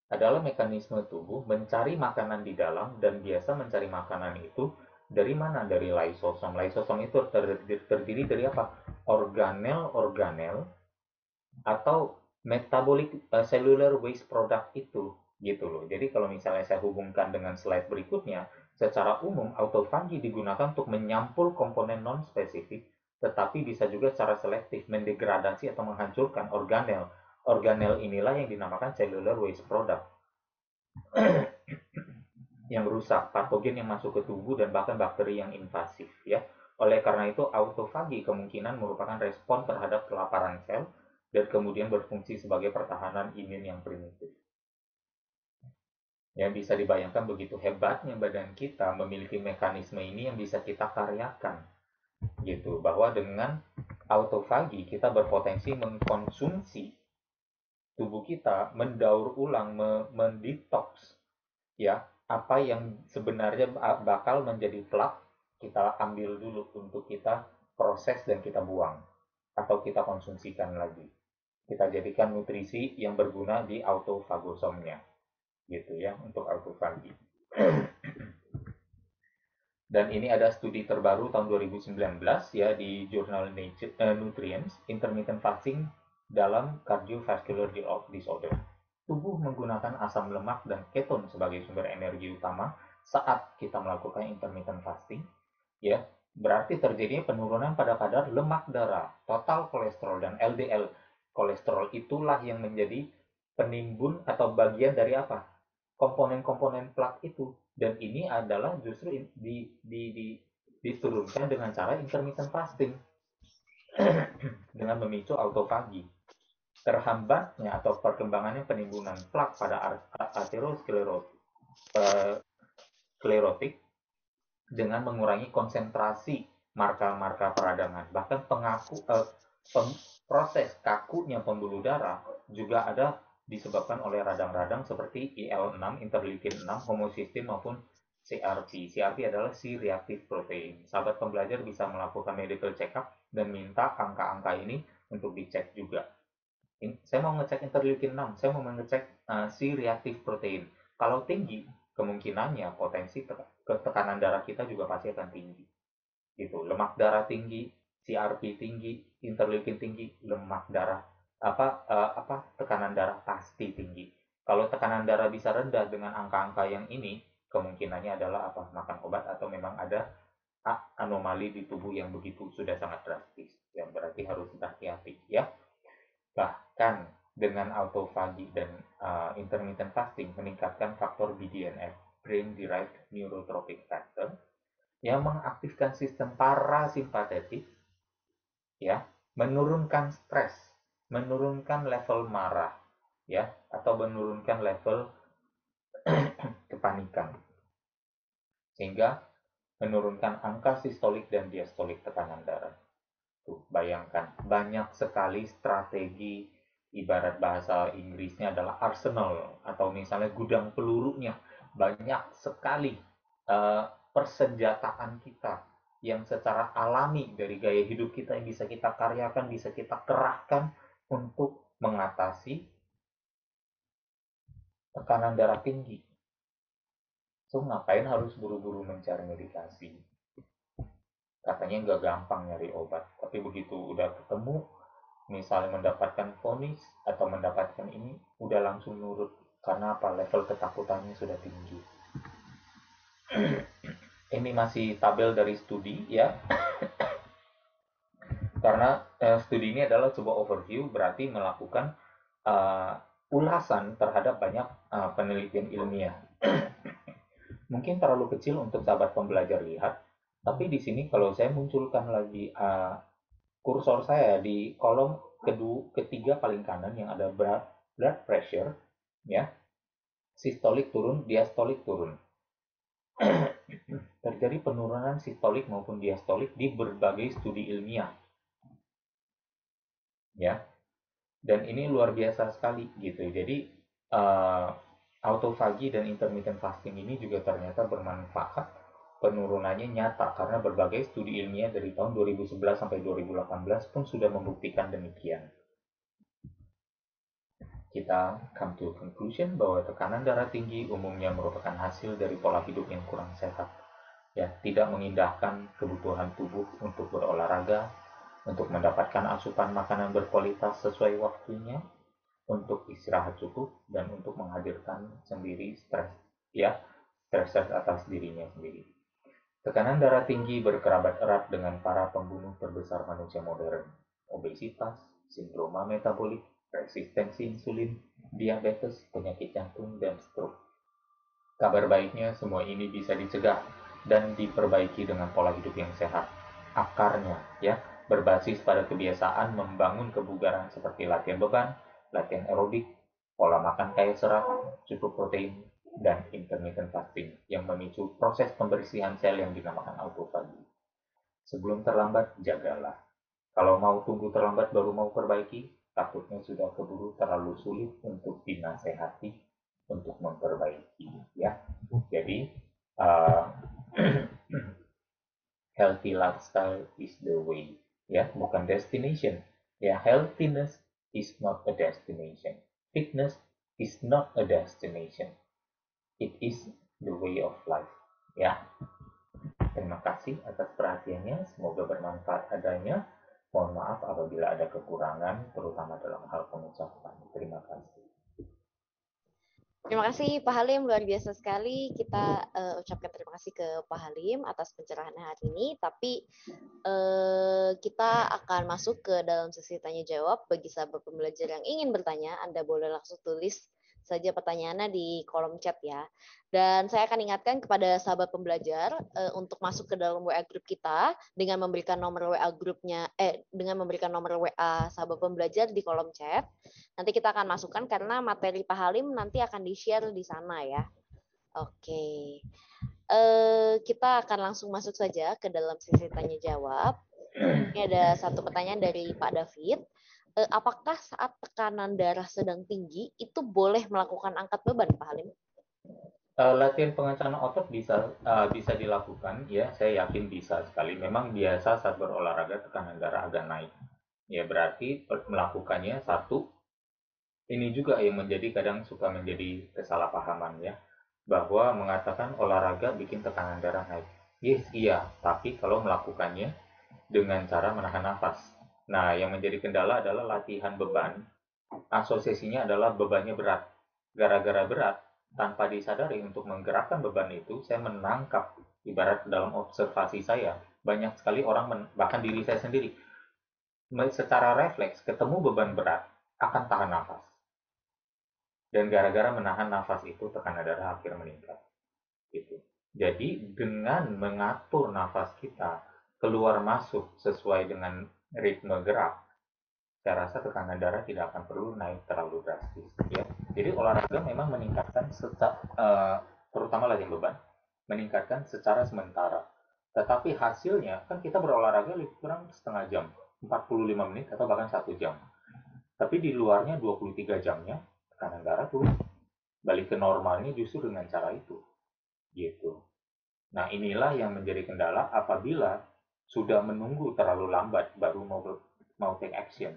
adalah mekanisme tubuh mencari makanan di dalam, dan biasa mencari makanan itu dari mana? Dari lysosom. Lysosom itu terdiri dari apa? Organel-organel atau metabolic cellular waste product itu, gitu loh. Jadi kalau misalnya saya hubungkan dengan slide berikutnya, secara umum autofagi digunakan untuk menyampul komponen non-spesifik, tetapi bisa juga secara selektif mendegradasi atau menghancurkan organel. Organel inilah yang dinamakan cellular waste product yang rusak, patogen yang masuk ke tubuh, dan bahkan bakteri yang invasif ya. Oleh karena itu, autofagi kemungkinan merupakan respon terhadap kelaparan sel dan kemudian berfungsi sebagai pertahanan imun yang primitif. Ya, bisa dibayangkan begitu hebatnya badan kita memiliki mekanisme ini yang bisa kita karyakan. gitu, bahwa dengan autofagi kita berpotensi mengkonsumsi tubuh kita, mendaur ulang, mendetox ya apa yang sebenarnya bakal menjadi plak, kita ambil dulu untuk kita proses dan kita buang atau kita konsumsikan lagi, kita jadikan nutrisi yang berguna di autofagosomnya gitu ya untuk autofagi. Dan ini ada studi terbaru tahun 2019 ya di jurnal Nature Nutrients, intermittent fasting dalam cardiovascular disorder. Tubuh menggunakan asam lemak dan keton sebagai sumber energi utama saat kita melakukan intermittent fasting, ya, berarti terjadinya penurunan pada kadar lemak darah, total kolesterol dan LDL. Kolesterol itulah yang menjadi penimbun atau bagian dari apa? Komponen-komponen plak itu. Dan ini adalah justru diturunkan dengan cara intermittent fasting dengan memicu autofagi. Terhambatnya atau perkembangannya penimbunan plak pada aterosklerotik dengan mengurangi konsentrasi marka-marka peradangan. Bahkan proses kakunya pembuluh darah juga ada disebabkan oleh radang-radang seperti IL-6, interleukin 6, homocysteine maupun CRP. CRP adalah C-reactive protein. Sahabat pembelajar bisa melakukan medical check-up dan minta angka-angka ini untuk dicek juga. Saya mau ngecek interleukin 6, saya mau ngecek C-reactive protein. Kalau tinggi, kemungkinannya potensi tekanan darah kita juga pasti akan tinggi. Gitu. Lemak darah tinggi, CRP tinggi, interleukin tinggi, lemak darah tekanan darah pasti tinggi. Kalau tekanan darah bisa rendah dengan angka-angka yang ini, kemungkinannya adalah makan obat atau memang ada anomali di tubuh yang begitu sudah sangat drastis. Yang berarti harus hati-hati ya. Bahkan dengan autofagi dan intermittent fasting meningkatkan faktor BDNF, brain derived neurotrophic factor, yang mengaktifkan sistem parasimpatetik, ya, menurunkan stres, menurunkan level marah, ya, atau menurunkan level kepanikan, sehingga menurunkan angka sistolik dan diastolik tekanan darah. Tuh, bayangkan, banyak sekali strategi, ibarat bahasa Inggrisnya adalah arsenal, atau misalnya gudang pelurunya. Banyak sekali persenjataan kita yang secara alami dari gaya hidup kita yang bisa kita karyakan, bisa kita kerahkan untuk mengatasi tekanan darah tinggi. So, ngapain harus buru-buru mencari medikasi? Katanya nggak gampang nyari obat, tapi begitu udah ketemu, misalnya mendapatkan vonis atau mendapatkan ini, udah langsung nurut. Karena apa? Level ketakutannya sudah tinggi. Ini masih tabel dari studi ya. Karena studi ini adalah sebuah overview, berarti melakukan ulasan terhadap banyak penelitian ilmiah. Mungkin terlalu kecil untuk sahabat pembelajar lihat, tapi di sini kalau saya munculkan lagi kursor saya di kolom ketiga paling kanan yang ada blood pressure, ya, sistolik turun, diastolik turun. Terjadi penurunan sistolik maupun diastolik di berbagai studi ilmiah, ya, dan ini luar biasa sekali gitu. Jadi autofagi dan intermittent fasting ini juga ternyata bermanfaat, penurunannya nyata karena berbagai studi ilmiah dari tahun 2011 sampai 2018 pun sudah membuktikan demikian. Kita come to conclusion bahwa tekanan darah tinggi umumnya merupakan hasil dari pola hidup yang kurang sehat, ya, tidak mengindahkan kebutuhan tubuh untuk berolahraga, untuk mendapatkan asupan makanan berkualitas sesuai waktunya, untuk istirahat cukup, dan untuk menghadirkan sendiri stres, ya, stres atas dirinya sendiri. Tekanan darah tinggi berkerabat erat dengan para pembunuh terbesar manusia modern, obesitas, sindroma metabolik, resistensi insulin, diabetes, penyakit jantung, dan stroke. Kabar baiknya semua ini bisa dicegah dan diperbaiki dengan pola hidup yang sehat. Akarnya, ya, berbasis pada kebiasaan membangun kebugaran seperti latihan beban, latihan aerobik, pola makan kaya serat, cukup protein, dan intermittent fasting yang memicu proses pembersihan sel yang dinamakan autofagi. Sebelum terlambat, jagalah. Kalau mau tunggu terlambat baru mau perbaiki, takutnya sudah keburu terlalu sulit untuk dinasehati untuk memperbaiki. Ya, jadi uh, healthy lifestyle is the way. Ya, bukan destination. Ya, healthiness is not a destination. Fitness is not a destination. It is the way of life. Ya, terima kasih atas perhatiannya. Semoga bermanfaat adanya. Mohon maaf apabila ada kekurangan, terutama dalam hal pengucapan. Terima kasih. Terima kasih Pak Halim, luar biasa sekali. Kita ucapkan terima kasih ke Pak Halim atas pencerahannya hari ini. Tapi kita akan masuk ke dalam sesi tanya jawab. Bagi sahabat pembelajar yang ingin bertanya, Anda boleh langsung tulis saja pertanyaannya di kolom chat ya. Dan saya akan ingatkan kepada sahabat pembelajar untuk masuk ke dalam WA grup kita dengan memberikan nomor WA grupnya dengan memberikan nomor WA sahabat pembelajar di kolom chat. Nanti kita akan masukkan karena materi Pak Halim nanti akan di-share di sana ya. Oke. Kita akan langsung masuk saja ke dalam sesi tanya jawab. Ini ada satu pertanyaan dari Pak David. Apakah saat tekanan darah sedang tinggi itu boleh melakukan angkat beban, Pak Halim? Latihan pengencangan otot bisa dilakukan, ya saya yakin bisa sekali. Memang biasa saat berolahraga tekanan darah agak naik. Ya berarti melakukannya satu. Ini juga yang kadang suka menjadi kesalahpahaman ya, bahwa mengatakan olahraga bikin tekanan darah naik. Yes, iya, tapi kalau melakukannya dengan cara menahan nafas. Nah, yang menjadi kendala adalah latihan beban. Asosiasinya adalah bebannya berat. Gara-gara berat, tanpa disadari untuk menggerakkan beban itu, saya menangkap, ibarat dalam observasi saya, banyak sekali orang, bahkan diri saya sendiri, secara refleks ketemu beban berat, akan tahan nafas. Dan gara-gara menahan nafas itu, tekanan darah akhirnya meningkat. Gitu. Jadi dengan mengatur nafas kita keluar masuk sesuai dengan ritme gerak, saya rasa tekanan darah tidak akan perlu naik terlalu drastis. Ya. Jadi olahraga memang meningkatkan terutama latihan beban, meningkatkan secara sementara. Tetapi hasilnya kan kita berolahraga lebih kurang setengah jam, 45 menit atau bahkan 1 jam. Tapi di luarnya 23 jamnya tekanan darah turun. Balik ke normalnya justru dengan cara itu. Gitu. Nah, inilah yang menjadi kendala apabila sudah menunggu terlalu lambat baru mau take action.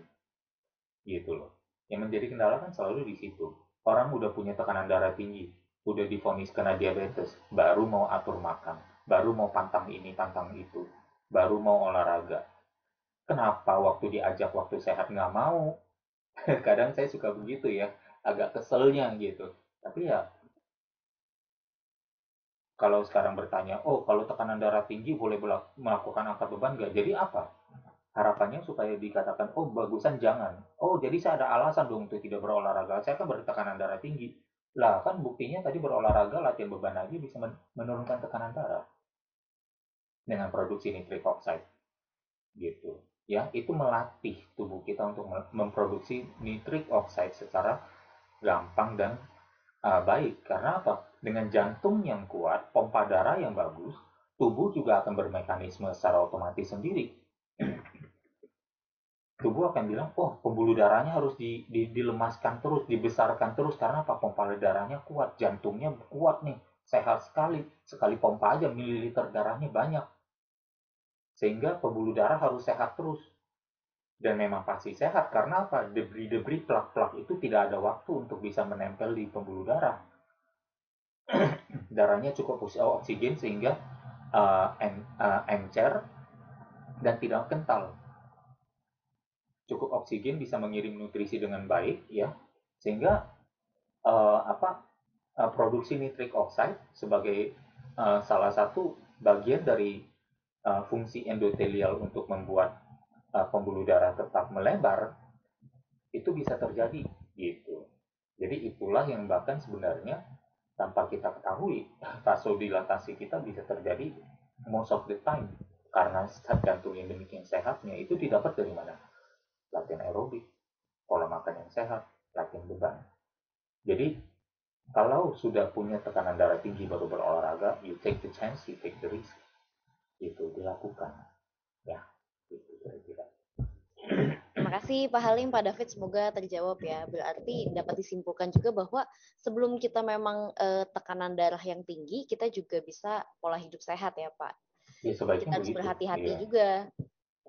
Gitu loh. Yang menjadi kendala kan selalu di situ. Orang udah punya tekanan darah tinggi, udah divonis kena diabetes, baru mau atur makan, baru mau pantang ini, pantang itu, baru mau olahraga. Kenapa waktu diajak waktu sehat nggak mau? Kadang saya suka begitu ya, agak keselnya gitu. Tapi ya, kalau sekarang bertanya, oh kalau tekanan darah tinggi boleh melakukan angkat beban nggak? Jadi apa? Harapannya supaya dikatakan, oh bagusan jangan. Oh jadi saya ada alasan dong untuk tidak berolahraga. Saya kan bertekanan darah tinggi. Lah kan buktinya tadi berolahraga, latihan beban aja bisa menurunkan tekanan darah dengan produksi nitric oxide. Gitu. Ya, itu melatih tubuh kita untuk memproduksi nitric oxide secara gampang dan baik. Karena apa? Dengan jantung yang kuat, pompa darah yang bagus, tubuh juga akan bermekanisme secara otomatis sendiri. Tubuh akan bilang, oh pembuluh darahnya harus dilemaskan terus, dibesarkan terus, karena apa? Pompa darahnya kuat, jantungnya kuat nih, sehat sekali pompa aja mililiter darahnya banyak. Sehingga pembuluh darah harus sehat terus. Dan memang pasti sehat, karena apa? Debris-debris, plak-plak itu tidak ada waktu untuk bisa menempel di pembuluh darah. Darahnya cukup oksigen sehingga encer dan tidak kental. Cukup oksigen bisa mengirim nutrisi dengan baik, ya, sehingga produksi nitric oxide sebagai salah satu bagian dari fungsi endotelial untuk membuat pembuluh darah tetap melebar, itu bisa terjadi gitu. Jadi itulah yang bahkan sebenarnya tanpa kita ketahui, vasodilatasi kita bisa terjadi most of the time, karena jantung yang demikian sehatnya itu didapat dari mana? Latihan aerobik, pola makan yang sehat, latihan beban. Jadi kalau sudah punya tekanan darah tinggi baru berolahraga, you take the chance, you take the risk. Itu dilakukan. Ya, itu kira-kira. Terima kasih Pak Halim, Pak David, semoga terjawab ya. Berarti dapat disimpulkan juga bahwa sebelum kita memang tekanan darah yang tinggi, kita juga bisa pola hidup sehat ya Pak. Ya Jadi sebaiknya kita harus begitu. berhati-hati Iya. juga.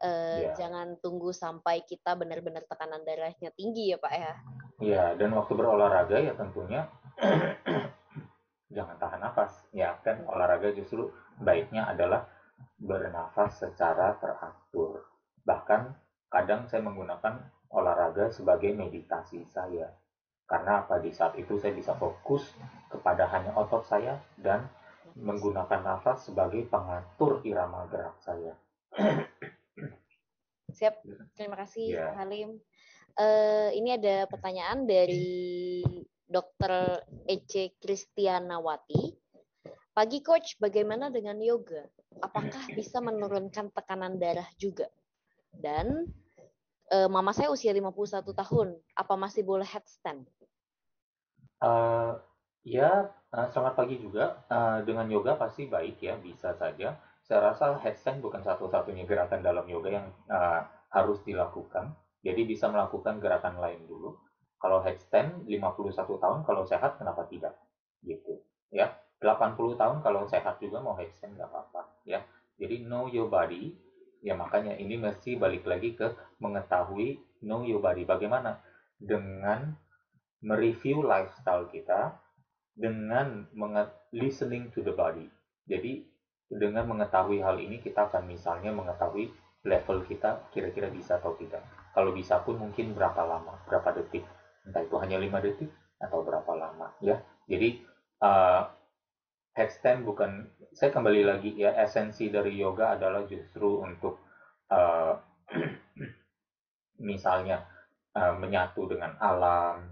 Ya. Jangan tunggu sampai kita benar-benar tekanan darahnya tinggi ya Pak ya. Ya, dan waktu berolahraga ya tentunya jangan tahan nafas. Ya kan olahraga justru baiknya adalah bernafas secara teratur. Bahkan kadang saya menggunakan olahraga sebagai meditasi saya. Karena apa, di saat itu saya bisa fokus kepada hanya otot saya dan menggunakan nafas sebagai pengatur irama gerak saya. Siap, terima kasih Pak Ya, Halim. Ini ada pertanyaan dari Dr. Ece Kristianawati. Pagi Coach, bagaimana dengan yoga? Apakah bisa menurunkan tekanan darah juga? Dan mama saya usia 51 tahun, apa masih boleh headstand? uh, ya selamat pagi juga. Dengan yoga pasti baik ya, bisa saja. Saya rasa headstand bukan satu-satunya gerakan dalam yoga yang harus dilakukan. Jadi bisa melakukan gerakan lain dulu. Kalau headstand 51 tahun kalau sehat kenapa tidak? Gitu. Ya, 80 tahun kalau sehat juga mau headstand nggak apa-apa ya. Jadi know your body. Ya makanya ini mesti balik lagi ke mengetahui know your body. Bagaimana? Dengan mereview lifestyle kita, dengan listening to the body. Jadi dengan mengetahui hal ini kita akan misalnya mengetahui level kita kira-kira bisa atau tidak. Kalau bisa pun mungkin berapa lama, berapa detik. Entah itu hanya 5 detik atau berapa lama ya. Jadi uh, headstand bukan, saya kembali lagi ya, esensi dari yoga adalah justru untuk uh, misalnya menyatu dengan alam,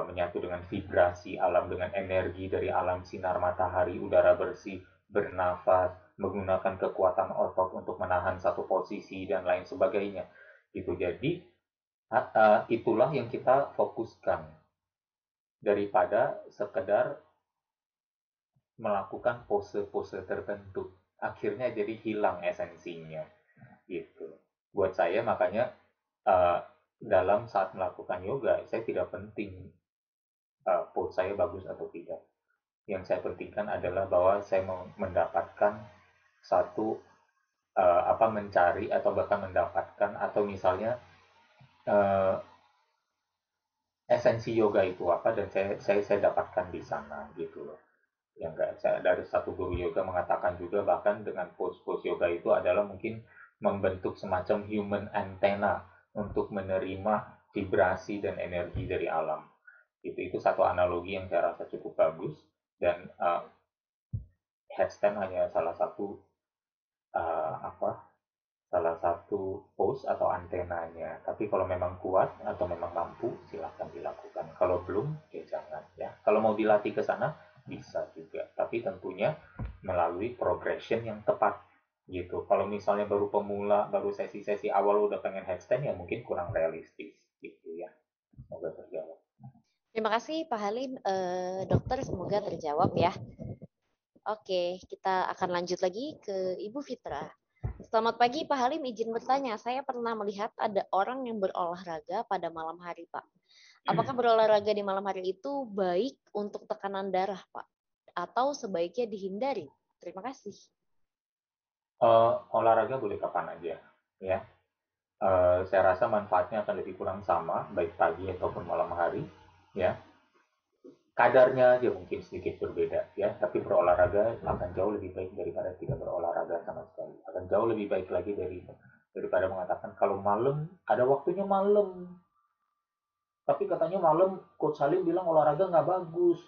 menyatu dengan vibrasi alam, dengan energi dari alam, sinar matahari, udara bersih, bernafas, menggunakan kekuatan otot untuk menahan satu posisi dan lain sebagainya. Gitu. Jadi itulah yang kita fokuskan daripada sekedar melakukan pose-pose tertentu. Akhirnya jadi hilang esensinya. Gitu. Buat saya makanya uh, dalam saat melakukan yoga, saya tidak penting pose saya bagus atau tidak. Yang saya pentingkan adalah bahwa saya mendapatkan satu mencari atau bahkan mendapatkan atau misalnya uh, esensi yoga itu apa dan saya dapatkan di sana gitu loh. Yang enggak, saya dari satu guru yoga mengatakan juga bahkan dengan pose-pose yoga itu adalah mungkin membentuk semacam human antenna untuk menerima vibrasi dan energi dari alam. Itu satu analogi yang saya rasa cukup bagus dan headstand hanya salah satu apa salah satu pose atau antenanya. Tapi kalau memang kuat atau memang mampu, silahkan dilakukan. Kalau belum, ya jangan ya. Kalau mau dilatih ke sana, bisa juga. Tapi tentunya melalui progression yang tepat gitu. Kalau misalnya baru pemula, baru sesi-sesi awal udah pengen headstand, ya mungkin kurang realistis gitu ya. Semoga terjawab. Terima kasih Pak Halim, dokter, semoga terjawab ya. Oke, kita akan lanjut lagi ke Ibu Fitra. Selamat pagi Pak Halim, izin bertanya. Saya pernah melihat ada orang yang berolahraga pada malam hari, Pak. Apakah berolahraga di malam hari itu baik untuk tekanan darah, Pak? Atau sebaiknya dihindari? Terima kasih. Olahraga boleh kapan aja ya. Saya rasa manfaatnya akan lebih kurang sama, baik pagi ataupun malam hari ya. Kadarnya aja mungkin sedikit berbeda ya, tapi berolahraga akan jauh lebih baik daripada tidak berolahraga sama sekali. Akan jauh lebih baik lagi daripada mengatakan kalau malam ada waktunya malam, tapi katanya malam Coach Salim bilang olahraga nggak bagus.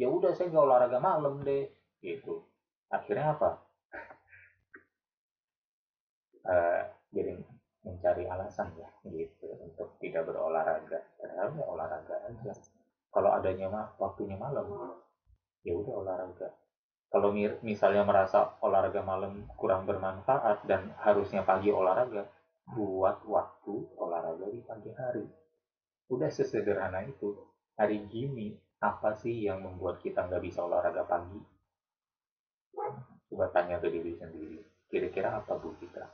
Ya udah saya nggak olahraga malam deh, gitu. Akhirnya apa? Eh, jadi mencari alasan ya, gitu, untuk tidak berolahraga. Padahal ya olahraga aja. Kalau adanya waktunya malam, ya udah olahraga. Kalau misalnya merasa olahraga malam kurang bermanfaat dan harusnya pagi olahraga, buat waktu olahraga di pagi hari. Udah sesederhana itu. Hari gini, apa sih yang membuat kita nggak bisa olahraga pagi? Coba tanya ke diri sendiri. kira-kira apa Bu Fitra?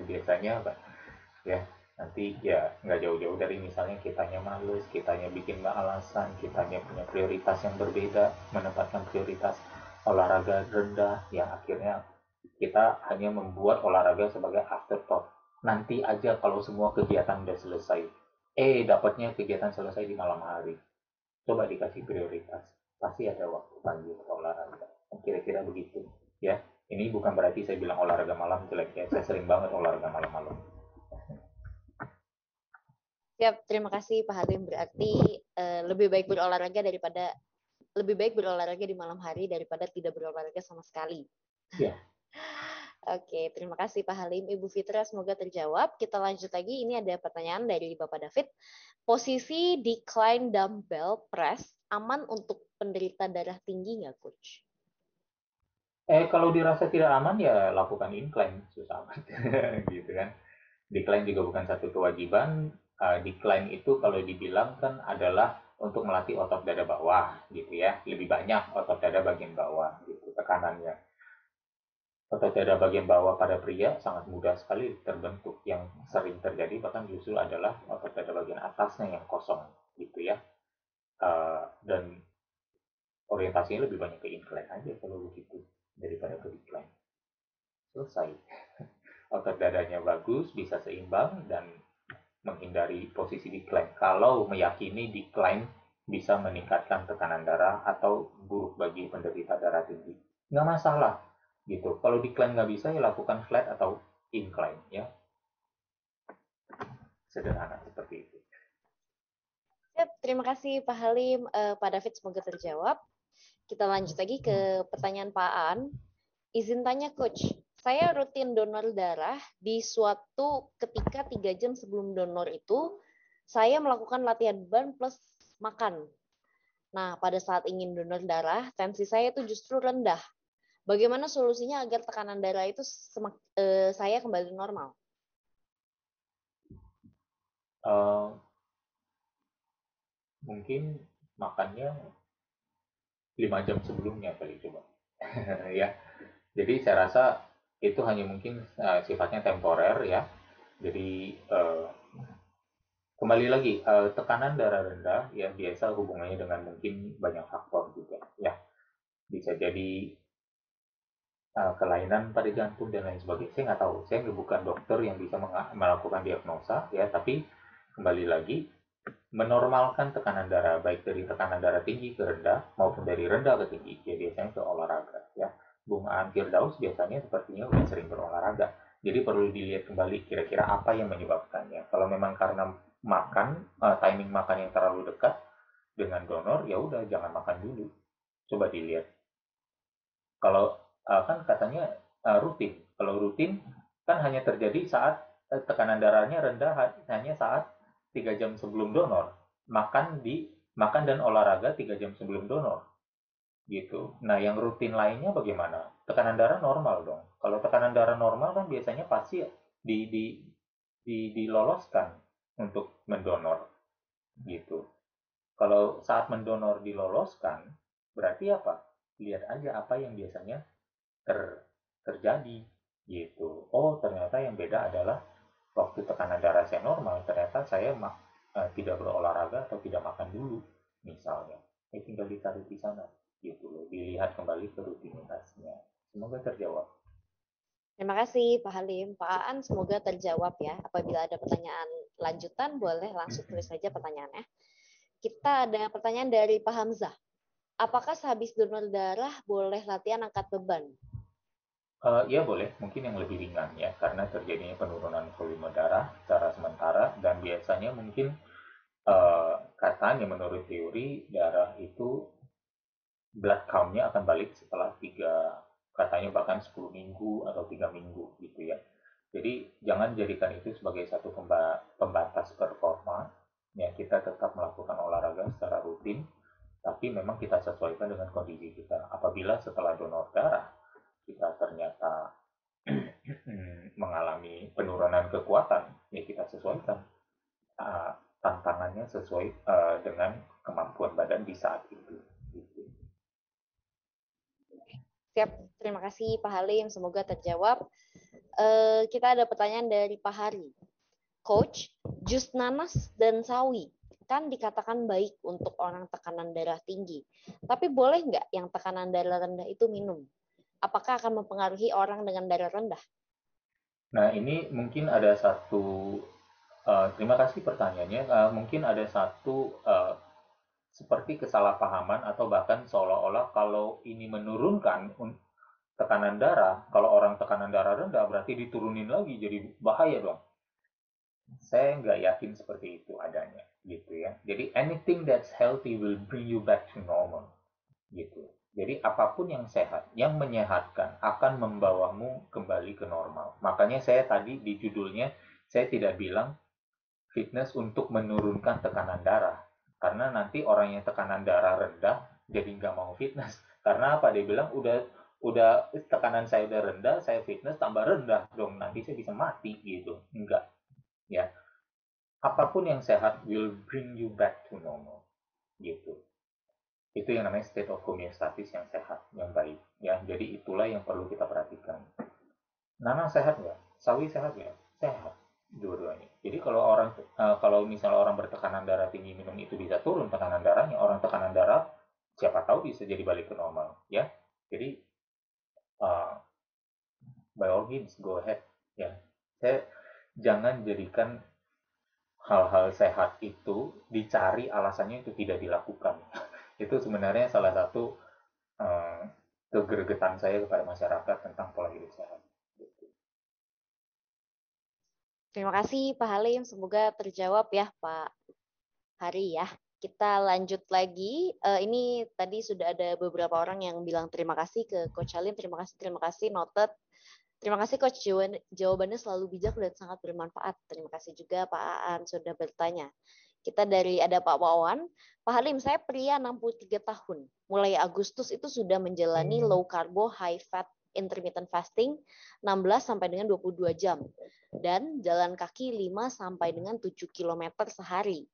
Biasanya apa? Ya, nanti ya nggak jauh-jauh dari misalnya kitanya males, kitanya bikin alasan, kitanya punya prioritas yang berbeda, menempatkan prioritas olahraga rendah, yang akhirnya kita hanya membuat olahraga sebagai afterthought. Nanti aja kalau semua kegiatan udah selesai. Dapatnya kegiatan selesai di malam hari. Coba dikasih prioritas. Pasti ada waktu pagi untuk olahraga. Kira-kira begitu. Ya, ini bukan berarti saya bilang olahraga malam jelek ya. Saya sering banget olahraga malam-malam. Siap, terima kasih Pak Halim. Berarti lebih baik berolahraga di malam hari daripada tidak berolahraga sama sekali. Ya. Oke, terima kasih Pak Halim. Ibu Fitra, semoga terjawab. Kita lanjut lagi. Ini ada pertanyaan dari Bapak David. Posisi decline dumbbell press aman untuk penderita darah tinggi nggak, Coach? Kalau dirasa tidak aman ya lakukan incline, susah amat. Gitu kan. Decline juga bukan satu kewajiban. Decline itu kalau dibilang kan adalah untuk melatih otot dada bawah gitu ya. Lebih banyak otot dada bagian bawah gitu tekanannya. Otot dada bagian bawah pada pria sangat mudah sekali terbentuk. Yang sering terjadi bahkan justru adalah otot dada bagian atasnya yang kosong gitu ya. Dan orientasinya lebih banyak ke incline aja kalau begitu daripada ke decline. Selesai. Otot dadanya bagus, bisa seimbang dan menghindari posisi decline. Kalau meyakini decline bisa meningkatkan tekanan darah atau buruk bagi penderita darah tinggi, nggak masalah gitu. Kalau decline nggak bisa ya lakukan flat atau incline ya, sederhana seperti itu. Terima kasih Pak Halim. Pak David, semoga terjawab. Kita lanjut lagi ke pertanyaan Pak Aan. Izin tanya Coach, saya rutin donor darah di suatu ketika 3 jam sebelum donor itu, saya melakukan latihan beban plus makan. Nah, pada saat ingin donor darah, tensi saya itu justru rendah. Bagaimana solusinya agar tekanan darah itu saya kembali normal? Mungkin makannya 5 jam sebelumnya kali coba. Ya. Jadi saya rasa itu hanya mungkin sifatnya temporer ya. Jadi kembali lagi tekanan darah rendah ya biasa hubungannya dengan mungkin banyak faktor juga ya. Bisa jadi kelainan pada jantung dan lain sebagainya. Saya nggak tahu. Saya bukan dokter yang bisa melakukan diagnosa ya. Tapi kembali lagi menormalkan tekanan darah baik dari tekanan darah tinggi ke rendah maupun dari rendah ke tinggi ya biasanya ke olahraga ya. Bung Aan Firdaus biasanya sepertinya udah sering berolahraga, jadi perlu dilihat kembali kira-kira apa yang menyebabkannya. Kalau memang karena makan, timing makan yang terlalu dekat dengan donor, ya udah jangan makan dulu, coba dilihat. Kalau kan katanya rutin, kalau rutin kan hanya terjadi saat tekanan darahnya rendah hanya saat 3 jam sebelum donor, makan dan olahraga 3 jam sebelum donor gitu. Nah, yang rutin lainnya bagaimana? Tekanan darah normal dong. Kalau tekanan darah normal kan biasanya pasti diloloskan untuk mendonor gitu. Kalau saat mendonor diloloskan, berarti apa? Lihat aja apa yang biasanya terjadi gitu. Oh, ternyata yang beda adalah waktu tekanan darah saya normal, ternyata saya tidak berolahraga atau tidak makan dulu, misalnya. Tinggal ditaruh di sana, gitu loh. Dilihat kembali ke rutinitasnya. Semoga terjawab. Terima kasih Pak Halim. Pak Aan, semoga terjawab ya. Apabila ada pertanyaan lanjutan, boleh langsung tulis saja pertanyaannya. Kita ada pertanyaan dari Pak Hamzah. Apakah sehabis donor darah boleh latihan angkat beban? Ya boleh, mungkin yang lebih ringan ya, karena terjadinya penurunan volume darah secara sementara dan biasanya mungkin katanya menurut teori darah itu blood count-nya akan balik setelah katanya bahkan 10 minggu atau 3 minggu gitu ya. Jadi jangan jadikan itu sebagai satu pembatas performa. Ya, kita tetap melakukan olahraga secara rutin, tapi memang kita sesuaikan dengan kondisi kita. Apabila setelah donor darah kita ternyata mengalami penurunan kekuatan, ya kita sesuaikan tantangannya sesuai dengan kemampuan badan di saat itu. Gitu. Siap, terima kasih Pak Halim, semoga terjawab. Kita ada pertanyaan dari Pak Hari. Coach, jus nanas dan sawi kan dikatakan baik untuk orang tekanan darah tinggi. Tapi boleh nggak yang tekanan darah rendah itu minum? Apakah akan mempengaruhi orang dengan darah rendah? Nah, ini mungkin ada satu, terima kasih pertanyaannya. Mungkin ada satu seperti kesalahpahaman atau bahkan seolah-olah kalau ini menurunkan tekanan darah, kalau orang tekanan darah rendah berarti diturunin lagi, jadi bahaya dong. Saya nggak yakin seperti itu adanya, gitu ya. Jadi anything that's healthy will bring you back to normal, gitu. Jadi apapun yang sehat, yang menyehatkan akan membawamu kembali ke normal. Makanya saya tadi di judulnya saya tidak bilang fitness untuk menurunkan tekanan darah, karena nanti orang yang tekanan darah rendah jadi nggak mau fitness. Karena apa? Dia bilang udah tekanan saya udah rendah, saya fitness tambah rendah dong, nanti saya bisa mati gitu. Enggak, ya. Apapun yang sehat will bring you back to normal, gitu. Itu yang namanya state of homeostasis yang sehat, yang baik, ya. Jadi itulah yang perlu kita perhatikan. Nana sehat nggak? Sawi sehat nggak? Sehat, dua-duanya. Jadi kalau misalnya orang bertekanan darah tinggi minum itu bisa turun tekanan darahnya, orang tekanan darah siapa tahu bisa jadi balik ke normal, ya. Jadi uh, by all means go ahead, ya. Saya jangan jadikan hal-hal sehat itu dicari alasannya itu tidak dilakukan. Itu sebenarnya salah satu uh, kegergetan saya kepada masyarakat tentang pola hidup sehat. Terima kasih Pak Halim, semoga terjawab ya Pak Hari ya. Kita lanjut lagi. Ini tadi sudah ada beberapa orang yang bilang terima kasih ke Coach Halim. Terima kasih, noted. Terima kasih Coach, jawabannya selalu bijak dan sangat bermanfaat. Terima kasih juga Pak Aan sudah bertanya. Kita ada Pak Wawan. Pak Halim, saya pria 63 tahun. Mulai Agustus itu sudah menjalani low carbo, high fat, intermittent fasting 16 sampai dengan 22 jam. Dan jalan kaki 5 sampai dengan 7 km sehari.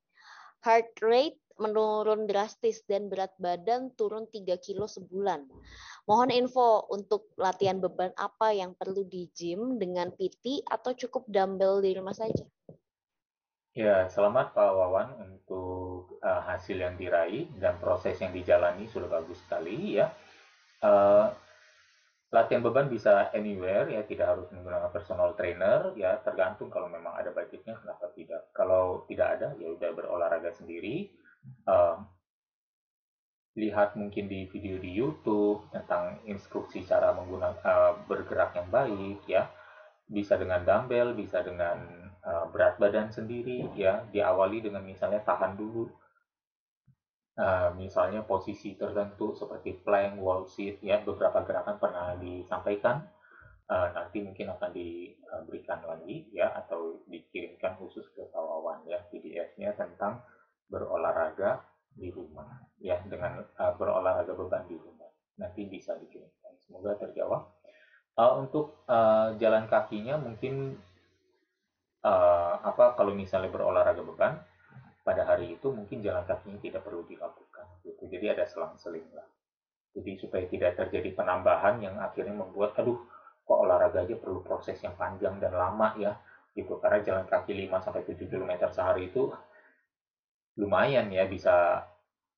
Heart rate menurun drastis dan berat badan turun 3 kilo sebulan. Mohon info untuk latihan beban apa yang perlu di gym dengan PT atau cukup dumbbell di rumah saja. Ya, selamat Pak Wawan untuk hasil yang diraih dan proses yang dijalani sudah bagus sekali ya. Uh, Latihan beban bisa anywhere ya, tidak harus menggunakan personal trainer ya, tergantung kalau memang ada budgetnya kenapa tidak. Kalau tidak ada ya udah berolahraga sendiri. Uh, Lihat mungkin di video di YouTube tentang instruksi cara menggunakan bergerak yang baik ya. Bisa dengan dumbbell, bisa dengan berat badan sendiri ya. Diawali dengan misalnya tahan dulu, misalnya posisi tertentu seperti plank, wall sit ya, beberapa gerakan pernah disampaikan. Nanti mungkin akan diberikan lagi ya, atau dikirimkan khusus ke Pawawan ya PDF-nya tentang berolahraga di rumah ya, dengan berolahraga beban di rumah. Nanti bisa dikirimkan. Semoga terjawab. Untuk jalan kakinya mungkin kalau misalnya berolahraga beban pada hari itu mungkin jalan kakinya tidak perlu dilakukan gitu. Jadi ada selang-seling lah. Jadi supaya tidak terjadi penambahan yang akhirnya membuat aduh kok olahraga aja perlu proses yang panjang dan lama ya gitu, karena jalan kaki 5 sampai 7 km sehari itu lumayan ya, bisa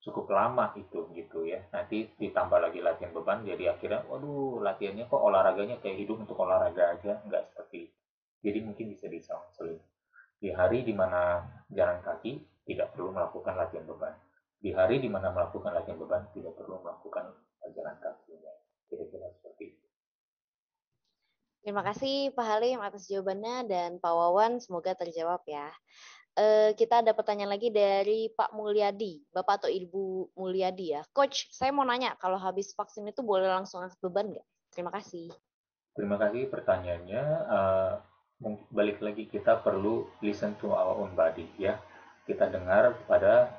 cukup lama itu gitu ya. Nanti ditambah lagi latihan beban jadi akhirnya waduh latihannya kok olahraganya kayak hidup untuk olahraga aja, nggak seperti itu. Jadi mungkin bisa diselang-seling. Di hari di mana jalan kaki tidak perlu melakukan latihan beban. Di hari di mana melakukan latihan beban tidak perlu melakukan jalan kaki. Kira-kira seperti itu. Terima kasih Pak Halim atas jawabannya dan Pak Wawan semoga terjawab ya. Kita ada pertanyaan lagi dari Pak Mulyadi, Bapak atau Ibu Mulyadi ya. Coach, saya mau nanya kalau habis vaksin itu boleh langsung angkat beban nggak? Terima kasih. Terima kasih pertanyaannya. Balik lagi kita perlu listen to our own body ya. Kita dengar pada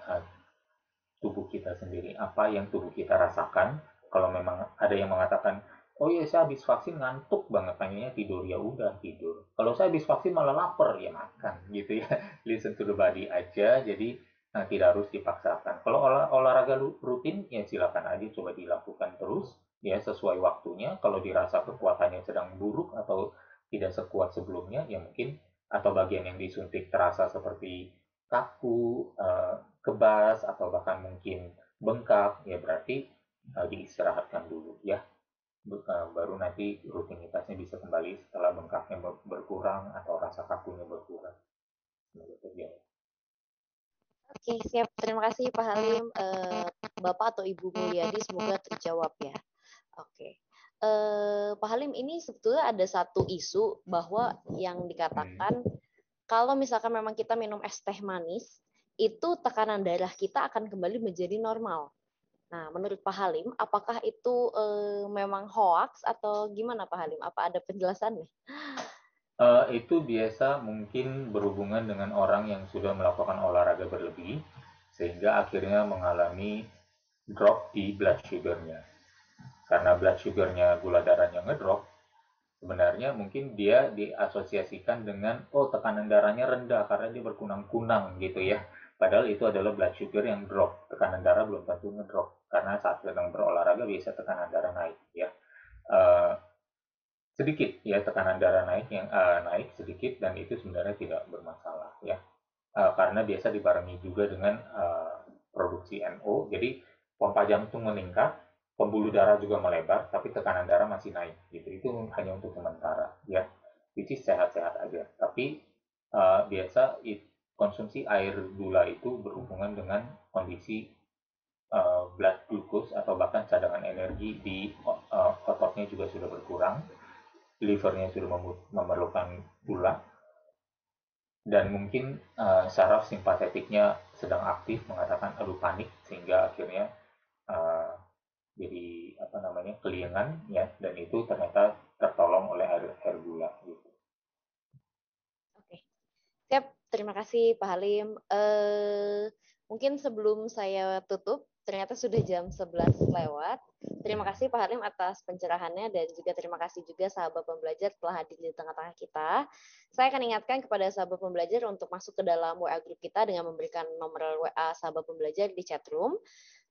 tubuh kita sendiri, apa yang tubuh kita rasakan. Kalau memang ada yang mengatakan, oh iya saya habis vaksin ngantuk banget, pengennya tidur, ya udah tidur. Kalau saya habis vaksin malah lapar, ya makan gitu ya. Listen to the body aja, jadi tidak harus dipaksakan. Kalau olahraga rutin, ya silakan aja coba dilakukan terus. ya sesuai waktunya. Kalau dirasa kekuatannya sedang buruk atau tidak sekuat sebelumnya, ya mungkin atau bagian yang disuntik terasa seperti kaku, kebas atau bahkan mungkin bengkak, ya berarti diistirahatkan dulu ya. Baru nanti rutinitasnya bisa kembali setelah bengkaknya berkurang atau rasa kakunya berkurang. Semoga terjadi. Oke, siap. Terima kasih Pak Halim. Bapak atau Ibu Mulyadi semoga terjawab ya. Oke. Pak Halim, ini sebetulnya ada satu isu bahwa yang dikatakan kalau misalkan memang kita minum es teh manis, itu tekanan darah kita akan kembali menjadi normal. Nah, menurut Pak Halim, apakah itu memang hoax atau gimana Pak Halim? Apa ada penjelasannya? Itu biasa mungkin berhubungan dengan orang yang sudah melakukan olahraga berlebih, sehingga akhirnya mengalami drop di blood sugar-nya. Karena blood sugar-nya, gula darahnya ngedrop, sebenarnya mungkin dia diasosiasikan dengan, oh tekanan darahnya rendah karena dia berkunang-kunang gitu ya. Padahal itu adalah blood sugar yang drop. Tekanan darah belum tentu ngedrop. Karena saat sedang berolahraga biasa tekanan darah naik ya. Uh, Sedikit ya tekanan darah naik yang naik sedikit dan itu sebenarnya tidak bermasalah ya. Karena biasa dibarengi juga dengan produksi NO. Jadi pompa jantung meningkat, pembuluh darah juga melebar, tapi tekanan darah masih naik gitu. Itu hanya untuk sementara ya. Which is sehat-sehat aja. Tapi biasa konsumsi air gula itu berhubungan dengan kondisi blood glucose atau bahkan cadangan energi di ototnya juga sudah berkurang, livernya sudah memerlukan gula, dan mungkin saraf simpatetiknya sedang aktif mengatakan aduh panik sehingga akhirnya uh, jadi apa namanya kelingan ya, dan itu ternyata tertolong oleh air gula gitu. Oke. Siap, terima kasih Pak Halim. Mungkin sebelum saya tutup, ternyata sudah jam 11 lewat. Terima kasih Pak Halim atas pencerahannya dan juga terima kasih juga sahabat pembelajar telah hadir di tengah-tengah kita. Saya akan ingatkan kepada sahabat pembelajar untuk masuk ke dalam WA grup kita dengan memberikan nomor WA sahabat pembelajar di chat room,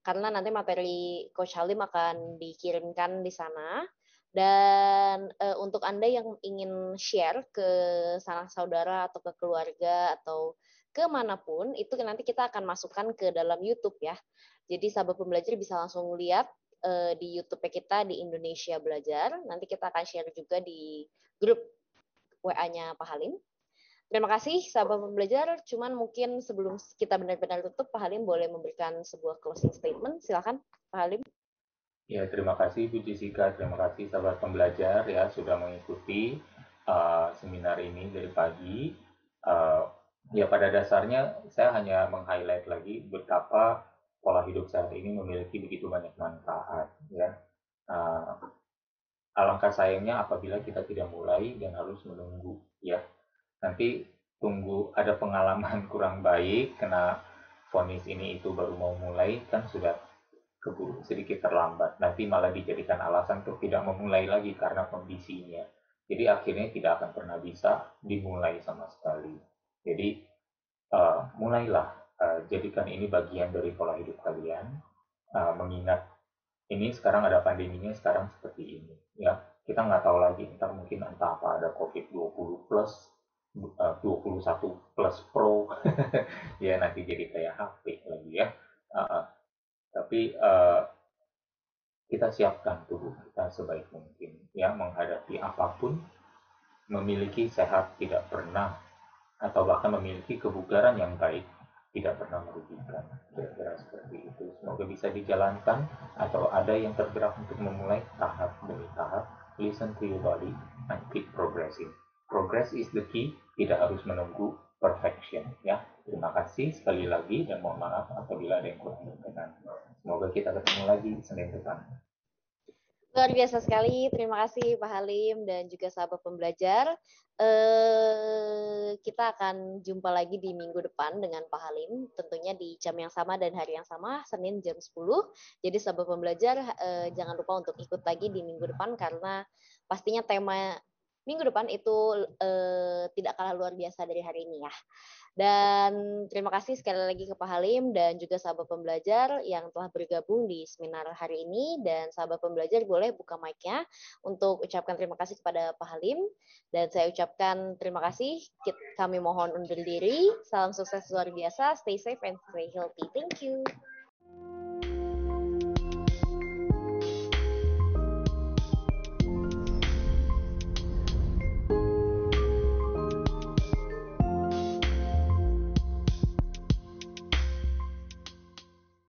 karena nanti materi Coach Halim akan dikirimkan di sana. Dan untuk Anda yang ingin share ke sanak saudara atau ke keluarga atau kemanapun, itu nanti kita akan masukkan ke dalam YouTube ya. Jadi sahabat pembelajar bisa langsung lihat di YouTube kita di Indonesia Belajar. Nanti kita akan share juga di grup WA-nya Pak Halim. Terima kasih sahabat pembelajar. Cuman mungkin sebelum kita benar-benar tutup, Pak Halim boleh memberikan sebuah closing statement. Silakan Pak Halim. Ya, terima kasih Bu Jessica, terima kasih sahabat pembelajar ya sudah mengikuti seminar ini dari pagi. Uh, Ya pada dasarnya saya hanya meng-highlight lagi betapa pola hidup sehat ini memiliki begitu banyak manfaat ya. Uh, Alangkah sayangnya apabila kita tidak mulai dan harus menunggu ya. Nanti tunggu ada pengalaman kurang baik, kena vonis ini itu baru mau mulai kan sudah keburu sedikit terlambat. Nanti malah dijadikan alasan untuk tidak memulai lagi karena kondisinya. Jadi akhirnya tidak akan pernah bisa dimulai sama sekali. Jadi mulailah, jadikan ini bagian dari pola hidup kalian. Mengingat ini sekarang ada pandeminya sekarang seperti ini. Ya, kita nggak tahu lagi, ntar mungkin entah apa ada COVID-20 plus, 21 plus Pro, ya nanti jadi kayak HP lagi ya. Tapi kita siapkan tubuh kita sebaik mungkin ya menghadapi apapun. Memiliki sehat tidak pernah, atau bahkan memiliki kebugaran yang baik tidak pernah merugikan. Kira-kira seperti itu. Semoga bisa dijalankan atau ada yang tergerak untuk memulai tahap demi tahap. Listen to your body and keep progressing. Progress is the key, tidak harus menunggu perfection ya. Terima kasih sekali lagi dan mohon maaf apabila ada yang kurang berkenan. Semoga kita ketemu lagi Senin depan. Luar biasa sekali, terima kasih Pak Halim dan juga sahabat pembelajar. Kita akan jumpa lagi di minggu depan dengan Pak Halim, tentunya di jam yang sama dan hari yang sama, Senin jam 10. Jadi sahabat pembelajar jangan lupa untuk ikut lagi di minggu depan karena pastinya tema minggu depan itu tidak kalah luar biasa dari hari ini ya. Dan terima kasih sekali lagi ke Pak Halim dan juga sahabat pembelajar yang telah bergabung di seminar hari ini. Dan sahabat pembelajar boleh buka mic-nya untuk ucapkan terima kasih kepada Pak Halim. Dan saya ucapkan terima kasih. Kami mohon undur diri. Salam sukses luar biasa. Stay safe and stay healthy. Thank you.